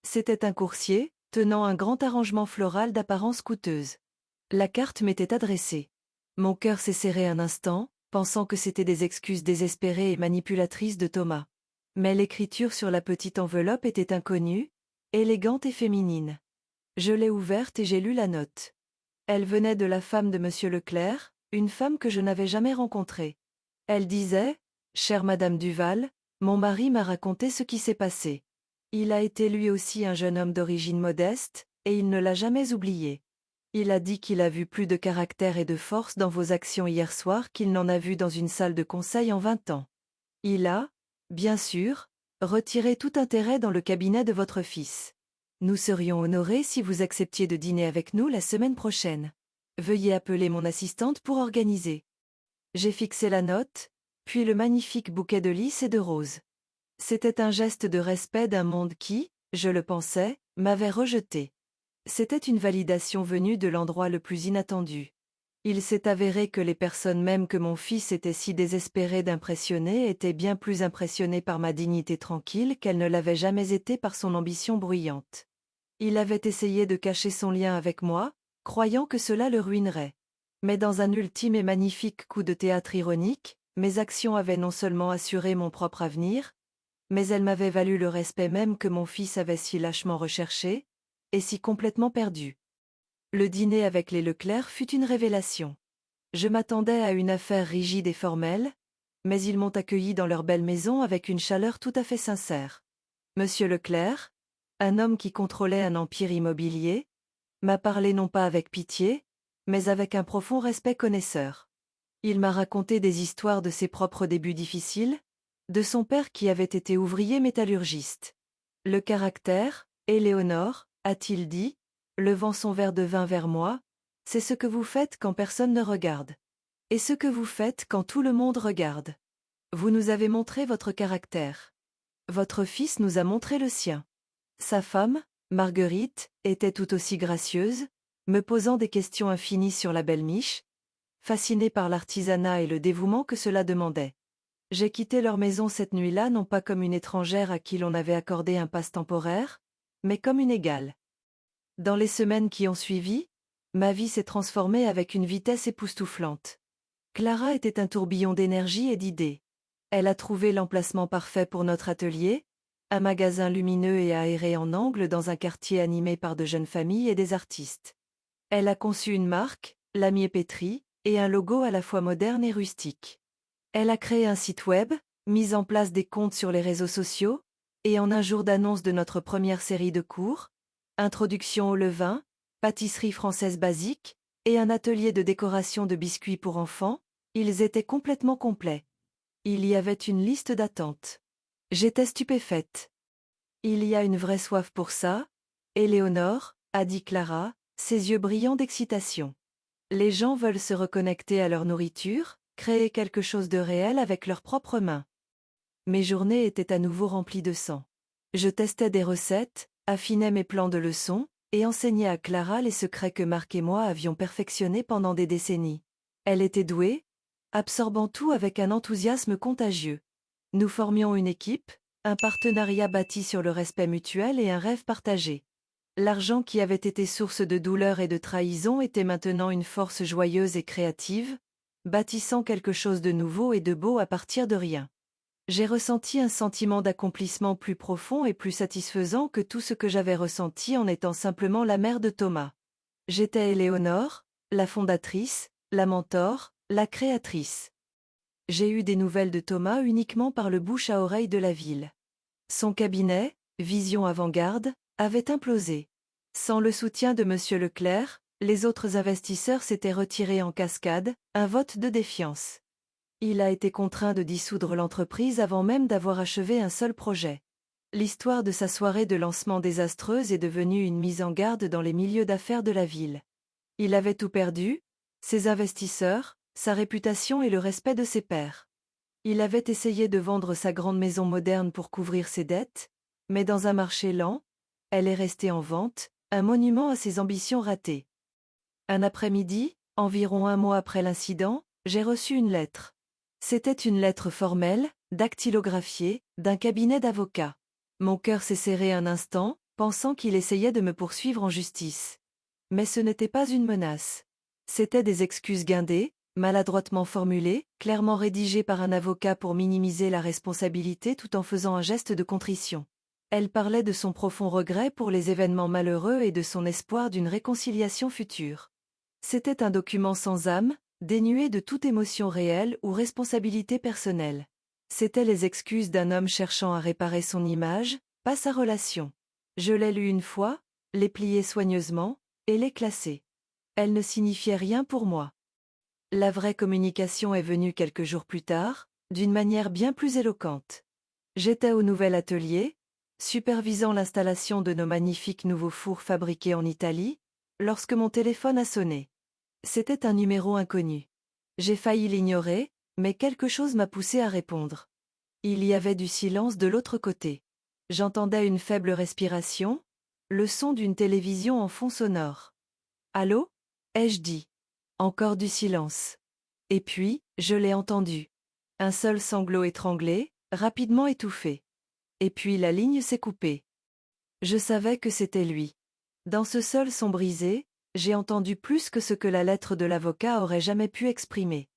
C'était un coursier, tenant un grand arrangement floral d'apparence coûteuse. La carte m'était adressée. Mon cœur s'est serré un instant, pensant que c'étaient des excuses désespérées et manipulatrices de Thomas. Mais l'écriture sur la petite enveloppe était inconnue, élégante et féminine. Je l'ai ouverte et j'ai lu la note. Elle venait de la femme de Monsieur Leclerc, une femme que je n'avais jamais rencontrée. Elle disait: « Chère Madame Duval, mon mari m'a raconté ce qui s'est passé. Il a été lui aussi un jeune homme d'origine modeste, et il ne l'a jamais oublié. Il a dit qu'il a vu plus de caractère et de force dans vos actions hier soir qu'il n'en a vu dans une salle de conseil en 20 ans. Il a, bien sûr, retiré tout intérêt dans le cabinet de votre fils. Nous serions honorés si vous acceptiez de dîner avec nous la semaine prochaine. Veuillez appeler mon assistante pour organiser. » J'ai fixé la note, puis le magnifique bouquet de lys et de roses. C'était un geste de respect d'un monde qui, je le pensais, m'avait rejeté. C'était une validation venue de l'endroit le plus inattendu. Il s'est avéré que les personnes même que mon fils était si désespéré d'impressionner étaient bien plus impressionnées par ma dignité tranquille qu'elles ne l'avaient jamais été par son ambition bruyante. Il avait essayé de cacher son lien avec moi, croyant que cela le ruinerait. Mais dans un ultime et magnifique coup de théâtre ironique, mes actions avaient non seulement assuré mon propre avenir, mais elles m'avaient valu le respect même que mon fils avait si lâchement recherché, et si complètement perdu. Le dîner avec les Leclerc fut une révélation. Je m'attendais à une affaire rigide et formelle, mais ils m'ont accueilli dans leur belle maison avec une chaleur tout à fait sincère. Monsieur Leclerc, un homme qui contrôlait un empire immobilier, m'a parlé non pas avec pitié, mais avec un profond respect connaisseur. Il m'a raconté des histoires de ses propres débuts difficiles, de son père qui avait été ouvrier métallurgiste. Le caractère, Éléonore, a-t-il dit, levant son verre de vin vers moi, c'est ce que vous faites quand personne ne regarde. Et ce que vous faites quand tout le monde regarde. Vous nous avez montré votre caractère. Votre fils nous a montré le sien. Sa femme, Marguerite, était tout aussi gracieuse, me posant des questions infinies sur la belle Miche, fascinée par l'artisanat et le dévouement que cela demandait. J'ai quitté leur maison cette nuit-là non pas comme une étrangère à qui l'on avait accordé un passe temporaire, mais comme une égale. Dans les semaines qui ont suivi, ma vie s'est transformée avec une vitesse époustouflante. Clara était un tourbillon d'énergie et d'idées. Elle a trouvé l'emplacement parfait pour notre atelier, un magasin lumineux et aéré en angle dans un quartier animé par de jeunes familles et des artistes. Elle a conçu une marque, La Miépétrie, et un logo à la fois moderne et rustique. Elle a créé un site web, mis en place des comptes sur les réseaux sociaux, et en un jour d'annonce de notre première série de cours, introduction au levain, pâtisserie française basique, et un atelier de décoration de biscuits pour enfants, ils étaient complètement complets. Il y avait une liste d'attente. J'étais stupéfaite. Il y a une vraie soif pour ça, Éléonore, a dit Clara, ses yeux brillants d'excitation. Les gens veulent se reconnecter à leur nourriture, créer quelque chose de réel avec leurs propres mains. Mes journées étaient à nouveau remplies de sang. Je testais des recettes, affinais mes plans de leçons, et enseignais à Clara les secrets que Marc et moi avions perfectionnés pendant des décennies. Elle était douée, absorbant tout avec un enthousiasme contagieux. Nous formions une équipe, un partenariat bâti sur le respect mutuel et un rêve partagé. L'argent qui avait été source de douleur et de trahison était maintenant une force joyeuse et créative, bâtissant quelque chose de nouveau et de beau à partir de rien. J'ai ressenti un sentiment d'accomplissement plus profond et plus satisfaisant que tout ce que j'avais ressenti en étant simplement la mère de Thomas. J'étais Éléonore, la fondatrice, la mentor, la créatrice. J'ai eu des nouvelles de Thomas uniquement par le bouche à oreille de la ville. Son cabinet, vision avant-garde, avait implosé. Sans le soutien de Monsieur Leclerc, les autres investisseurs s'étaient retirés en cascade, un vote de défiance. Il a été contraint de dissoudre l'entreprise avant même d'avoir achevé un seul projet. L'histoire de sa soirée de lancement désastreuse est devenue une mise en garde dans les milieux d'affaires de la ville. Il avait tout perdu, ses investisseurs, sa réputation et le respect de ses pairs. Il avait essayé de vendre sa grande maison moderne pour couvrir ses dettes, mais dans un marché lent, elle est restée en vente, un monument à ses ambitions ratées. Un après-midi, environ un mois après l'incident, j'ai reçu une lettre. C'était une lettre formelle, dactylographiée, d'un cabinet d'avocats. Mon cœur s'est serré un instant, pensant qu'il essayait de me poursuivre en justice. Mais ce n'était pas une menace. C'étaient des excuses guindées, maladroitement formulées, clairement rédigées par un avocat pour minimiser la responsabilité tout en faisant un geste de contrition. Elle parlait de son profond regret pour les événements malheureux et de son espoir d'une réconciliation future. C'était un document sans âme, dénué de toute émotion réelle ou responsabilité personnelle. C'étaient les excuses d'un homme cherchant à réparer son image, pas sa relation. Je l'ai lu une fois, l'ai plié soigneusement, et l'ai classé. Elle ne signifiait rien pour moi. La vraie communication est venue quelques jours plus tard, d'une manière bien plus éloquente. J'étais au nouvel atelier, supervisant l'installation de nos magnifiques nouveaux fours fabriqués en Italie, lorsque mon téléphone a sonné. C'était un numéro inconnu. J'ai failli l'ignorer, mais quelque chose m'a poussé à répondre. Il y avait du silence de l'autre côté. J'entendais une faible respiration, le son d'une télévision en fond sonore. « Allô » ai-je dit. Encore du silence. Et puis, je l'ai entendu. Un seul sanglot étranglé, rapidement étouffé. Et puis la ligne s'est coupée. Je savais que c'était lui. Dans ce seul son brisé, j'ai entendu plus que ce que la lettre de l'avocat aurait jamais pu exprimer.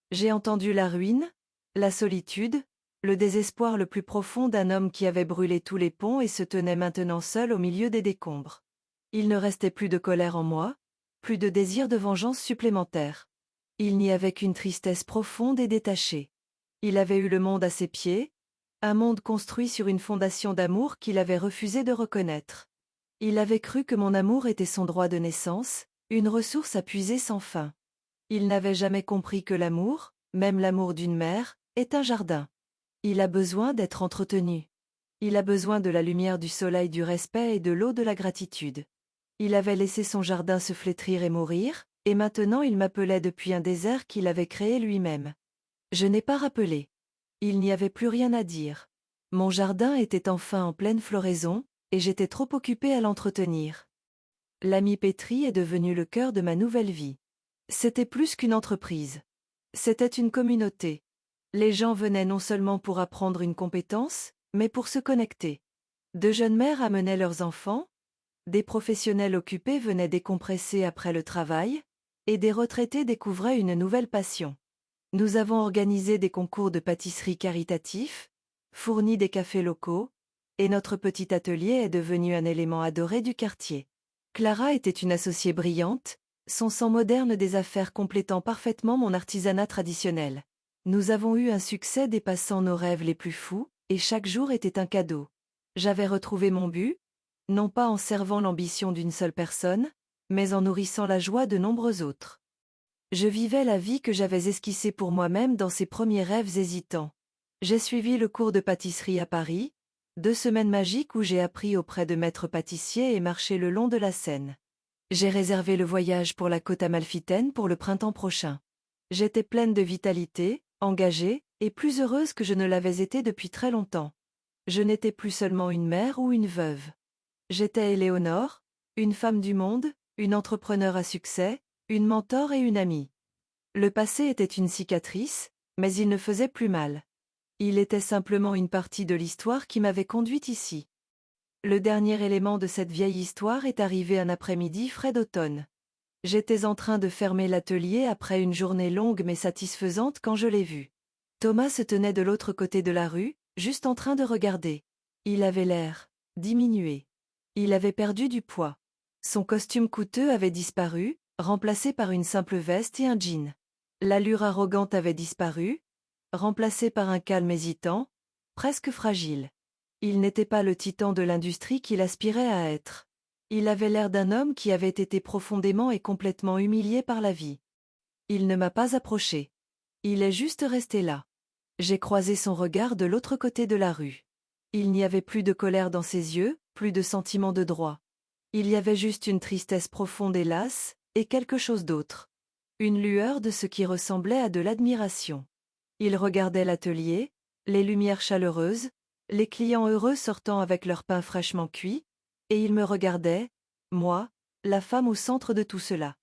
J'ai entendu la ruine, la solitude, le désespoir le plus profond d'un homme qui avait brûlé tous les ponts et se tenait maintenant seul au milieu des décombres. Il ne restait plus de colère en moi, plus de désir de vengeance supplémentaire. Il n'y avait qu'une tristesse profonde et détachée. Il avait eu le monde à ses pieds, un monde construit sur une fondation d'amour qu'il avait refusé de reconnaître. Il avait cru que mon amour était son droit de naissance, une ressource à puiser sans fin. Il n'avait jamais compris que l'amour, même l'amour d'une mère, est un jardin. Il a besoin d'être entretenu. Il a besoin de la lumière du soleil du respect et de l'eau de la gratitude. Il avait laissé son jardin se flétrir et mourir, et maintenant il m'appelait depuis un désert qu'il avait créé lui-même. Je n'ai pas rappelé. Il n'y avait plus rien à dire. Mon jardin était enfin en pleine floraison, et j'étais trop occupée à l'entretenir. L'ami Pétri est devenu le cœur de ma nouvelle vie. C'était plus qu'une entreprise. C'était une communauté. Les gens venaient non seulement pour apprendre une compétence, mais pour se connecter. De jeunes mères amenaient leurs enfants, des professionnels occupés venaient décompresser après le travail, et des retraités découvraient une nouvelle passion. Nous avons organisé des concours de pâtisserie caritatifs, fourni des cafés locaux, et notre petit atelier est devenu un élément adoré du quartier. Clara était une associée brillante, son sens moderne des affaires complétant parfaitement mon artisanat traditionnel. Nous avons eu un succès dépassant nos rêves les plus fous, et chaque jour était un cadeau. J'avais retrouvé mon but, non pas en servant l'ambition d'une seule personne, mais en nourrissant la joie de nombreux autres. Je vivais la vie que j'avais esquissée pour moi-même dans ces premiers rêves hésitants. J'ai suivi le cours de pâtisserie à Paris, 2 semaines magiques où j'ai appris auprès de maîtres pâtissiers et marché le long de la Seine. J'ai réservé le voyage pour la côte amalfitaine pour le printemps prochain. J'étais pleine de vitalité, engagée, et plus heureuse que je ne l'avais été depuis très longtemps. Je n'étais plus seulement une mère ou une veuve. J'étais Éléonore, une femme du monde, une entrepreneur à succès, une mentor et une amie. Le passé était une cicatrice, mais il ne faisait plus mal. Il était simplement une partie de l'histoire qui m'avait conduite ici. Le dernier élément de cette vieille histoire est arrivé un après-midi frais d'automne. J'étais en train de fermer l'atelier après une journée longue mais satisfaisante quand je l'ai vu. Thomas se tenait de l'autre côté de la rue, juste en train de regarder. Il avait l'air diminué. Il avait perdu du poids. Son costume coûteux avait disparu, remplacé par une simple veste et un jean. L'allure arrogante avait disparu, remplacée par un calme hésitant, presque fragile. Il n'était pas le titan de l'industrie qu'il aspirait à être. Il avait l'air d'un homme qui avait été profondément et complètement humilié par la vie. Il ne m'a pas approché. Il est juste resté là. J'ai croisé son regard de l'autre côté de la rue. Il n'y avait plus de colère dans ses yeux, plus de sentiment de droit. Il y avait juste une tristesse profonde et lasse, et quelque chose d'autre. Une lueur de ce qui ressemblait à de l'admiration. Il regardait l'atelier, les lumières chaleureuses, les clients heureux sortant avec leur pain fraîchement cuit, et il me regardait, moi, la femme au centre de tout cela.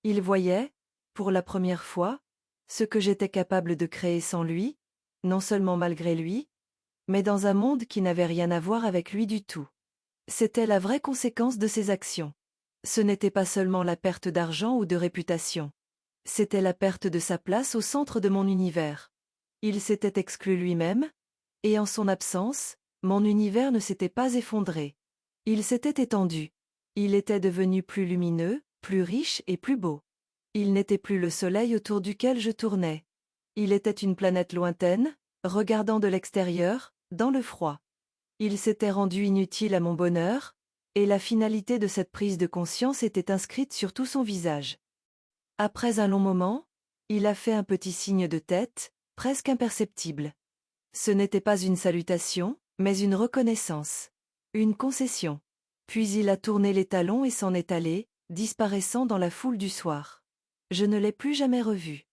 Il voyait, pour la première fois, ce que j'étais capable de créer sans lui, non seulement malgré lui, mais dans un monde qui n'avait rien à voir avec lui du tout. C'était la vraie conséquence de ses actions. Ce n'était pas seulement la perte d'argent ou de réputation. C'était la perte de sa place au centre de mon univers. Il s'était exclu lui-même, et en son absence, mon univers ne s'était pas effondré. Il s'était étendu. Il était devenu plus lumineux, plus riche et plus beau. Il n'était plus le soleil autour duquel je tournais. Il était une planète lointaine, regardant de l'extérieur, dans le froid. Il s'était rendu inutile à mon bonheur, et la finalité de cette prise de conscience était inscrite sur tout son visage. Après un long moment, il a fait un petit signe de tête, presque imperceptible. Ce n'était pas une salutation, mais une reconnaissance. Une concession. Puis il a tourné les talons et s'en est allé, disparaissant dans la foule du soir. Je ne l'ai plus jamais revu.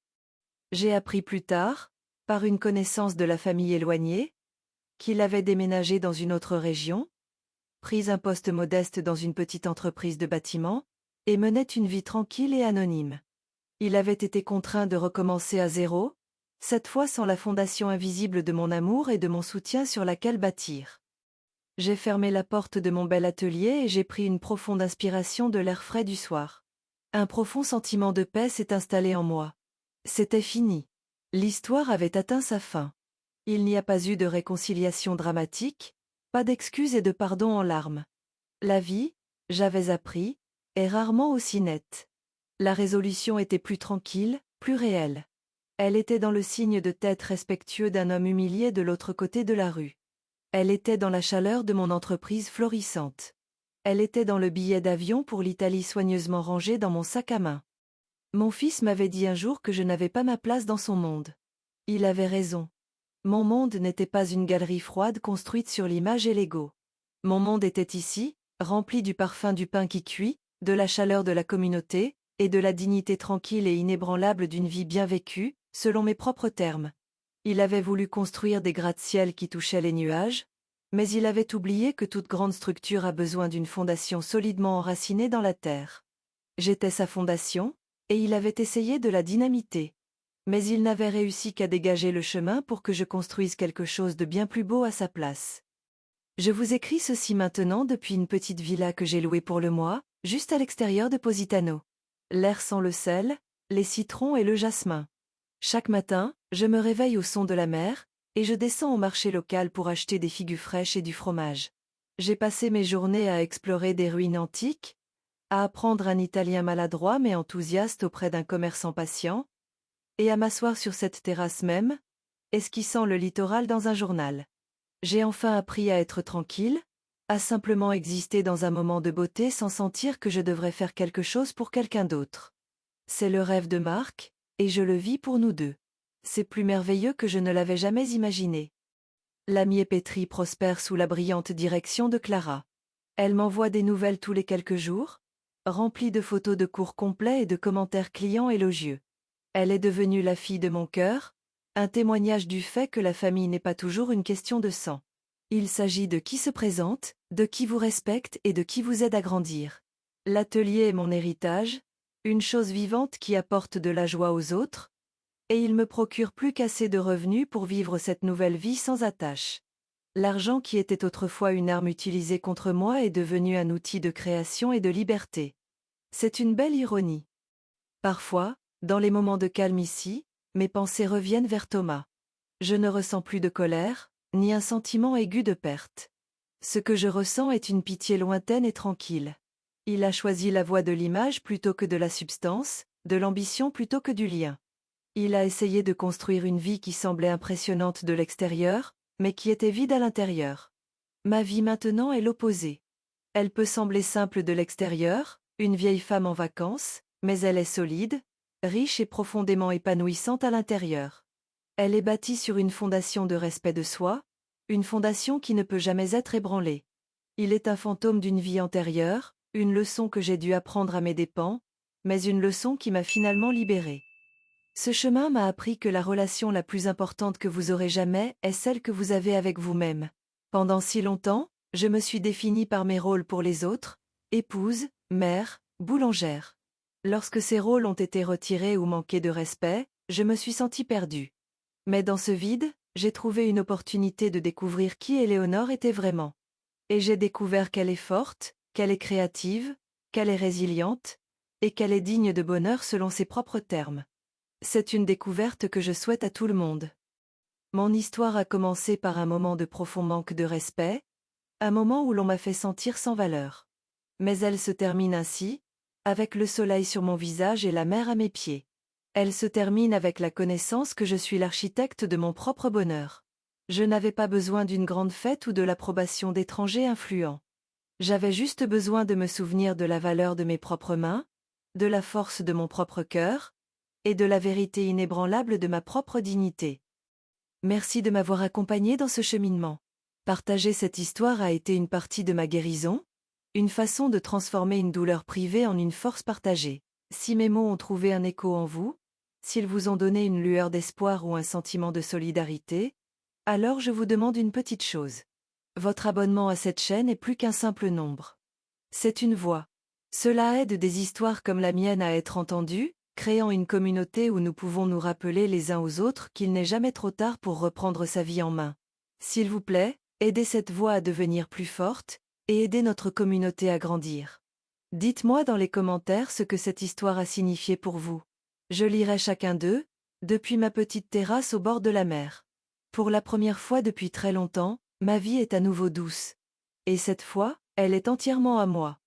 J'ai appris plus tard, par une connaissance de la famille éloignée, qu'il avait déménagé dans une autre région, pris un poste modeste dans une petite entreprise de bâtiment, et menait une vie tranquille et anonyme. Il avait été contraint de recommencer à zéro, cette fois sans la fondation invisible de mon amour et de mon soutien sur laquelle bâtir. J'ai fermé la porte de mon bel atelier et j'ai pris une profonde inspiration de l'air frais du soir. Un profond sentiment de paix s'est installé en moi. C'était fini. L'histoire avait atteint sa fin. Il n'y a pas eu de réconciliation dramatique, pas d'excuses et de pardon en larmes. La vie, j'avais appris, est rarement aussi nette. La résolution était plus tranquille, plus réelle. Elle était dans le signe de tête respectueux d'un homme humilié de l'autre côté de la rue. Elle était dans la chaleur de mon entreprise florissante. Elle était dans le billet d'avion pour l'Italie soigneusement rangé dans mon sac à main. Mon fils m'avait dit un jour que je n'avais pas ma place dans son monde. Il avait raison. Mon monde n'était pas une galerie froide construite sur l'image et l'ego. Mon monde était ici, rempli du parfum du pain qui cuit, de la chaleur de la communauté, et de la dignité tranquille et inébranlable d'une vie bien vécue, selon mes propres termes. Il avait voulu construire des gratte-ciel qui touchaient les nuages, mais il avait oublié que toute grande structure a besoin d'une fondation solidement enracinée dans la terre. J'étais sa fondation, et il avait essayé de la dynamiter. Mais il n'avait réussi qu'à dégager le chemin pour que je construise quelque chose de bien plus beau à sa place. Je vous écris ceci maintenant depuis une petite villa que j'ai louée pour le mois, juste à l'extérieur de Positano. L'air sent le sel, les citrons et le jasmin. Chaque matin, je me réveille au son de la mer, et je descends au marché local pour acheter des figues fraîches et du fromage. J'ai passé mes journées à explorer des ruines antiques, à apprendre un italien maladroit mais enthousiaste auprès d'un commerçant patient, et à m'asseoir sur cette terrasse même, esquissant le littoral dans un journal. J'ai enfin appris à être tranquille, à simplement exister dans un moment de beauté sans sentir que je devrais faire quelque chose pour quelqu'un d'autre. C'est le rêve de Marc, et je le vis pour nous deux. C'est plus merveilleux que je ne l'avais jamais imaginé. L'amie pétrie prospère sous la brillante direction de Clara. Elle m'envoie des nouvelles tous les quelques jours, remplies de photos de cours complets et de commentaires clients élogieux. Elle est devenue la fille de mon cœur, un témoignage du fait que la famille n'est pas toujours une question de sang. Il s'agit de qui se présente, de qui vous respecte et de qui vous aide à grandir. L'atelier est mon héritage, une chose vivante qui apporte de la joie aux autres, et il me procure plus qu'assez de revenus pour vivre cette nouvelle vie sans attache. L'argent qui était autrefois une arme utilisée contre moi est devenu un outil de création et de liberté. C'est une belle ironie. Parfois, dans les moments de calme ici, mes pensées reviennent vers Thomas. Je ne ressens plus de colère, ni un sentiment aigu de perte. Ce que je ressens est une pitié lointaine et tranquille. Il a choisi la voie de l'image plutôt que de la substance, de l'ambition plutôt que du lien. Il a essayé de construire une vie qui semblait impressionnante de l'extérieur, mais qui était vide à l'intérieur. Ma vie maintenant est l'opposé. Elle peut sembler simple de l'extérieur, une vieille femme en vacances, mais elle est solide, riche et profondément épanouissante à l'intérieur. Elle est bâtie sur une fondation de respect de soi, une fondation qui ne peut jamais être ébranlée. Il est un fantôme d'une vie antérieure, une leçon que j'ai dû apprendre à mes dépens, mais une leçon qui m'a finalement libérée. Ce chemin m'a appris que la relation la plus importante que vous aurez jamais est celle que vous avez avec vous-même. Pendant si longtemps, je me suis définie par mes rôles pour les autres, épouse, mère, boulangère. Lorsque ces rôles ont été retirés ou manqués de respect, je me suis sentie perdue. Mais dans ce vide, j'ai trouvé une opportunité de découvrir qui Éléonore était vraiment. Et j'ai découvert qu'elle est forte, qu'elle est créative, qu'elle est résiliente, et qu'elle est digne de bonheur selon ses propres termes. C'est une découverte que je souhaite à tout le monde. Mon histoire a commencé par un moment de profond manque de respect, un moment où l'on m'a fait sentir sans valeur. Mais elle se termine ainsi, avec le soleil sur mon visage et la mer à mes pieds. Elle se termine avec la connaissance que je suis l'architecte de mon propre bonheur. Je n'avais pas besoin d'une grande fête ou de l'approbation d'étrangers influents. J'avais juste besoin de me souvenir de la valeur de mes propres mains, de la force de mon propre cœur, et de la vérité inébranlable de ma propre dignité. Merci de m'avoir accompagné dans ce cheminement. Partager cette histoire a été une partie de ma guérison, une façon de transformer une douleur privée en une force partagée. Si mes mots ont trouvé un écho en vous, s'ils vous ont donné une lueur d'espoir ou un sentiment de solidarité, alors je vous demande une petite chose. Votre abonnement à cette chaîne est plus qu'un simple nombre. C'est une voix. Cela aide des histoires comme la mienne à être entendues, créant une communauté où nous pouvons nous rappeler les uns aux autres qu'il n'est jamais trop tard pour reprendre sa vie en main. S'il vous plaît, aidez cette voix à devenir plus forte, et aidez notre communauté à grandir. Dites-moi dans les commentaires ce que cette histoire a signifié pour vous. Je lirai chacun d'eux, depuis ma petite terrasse au bord de la mer. Pour la première fois depuis très longtemps, ma vie est à nouveau douce. Et cette fois, elle est entièrement à moi.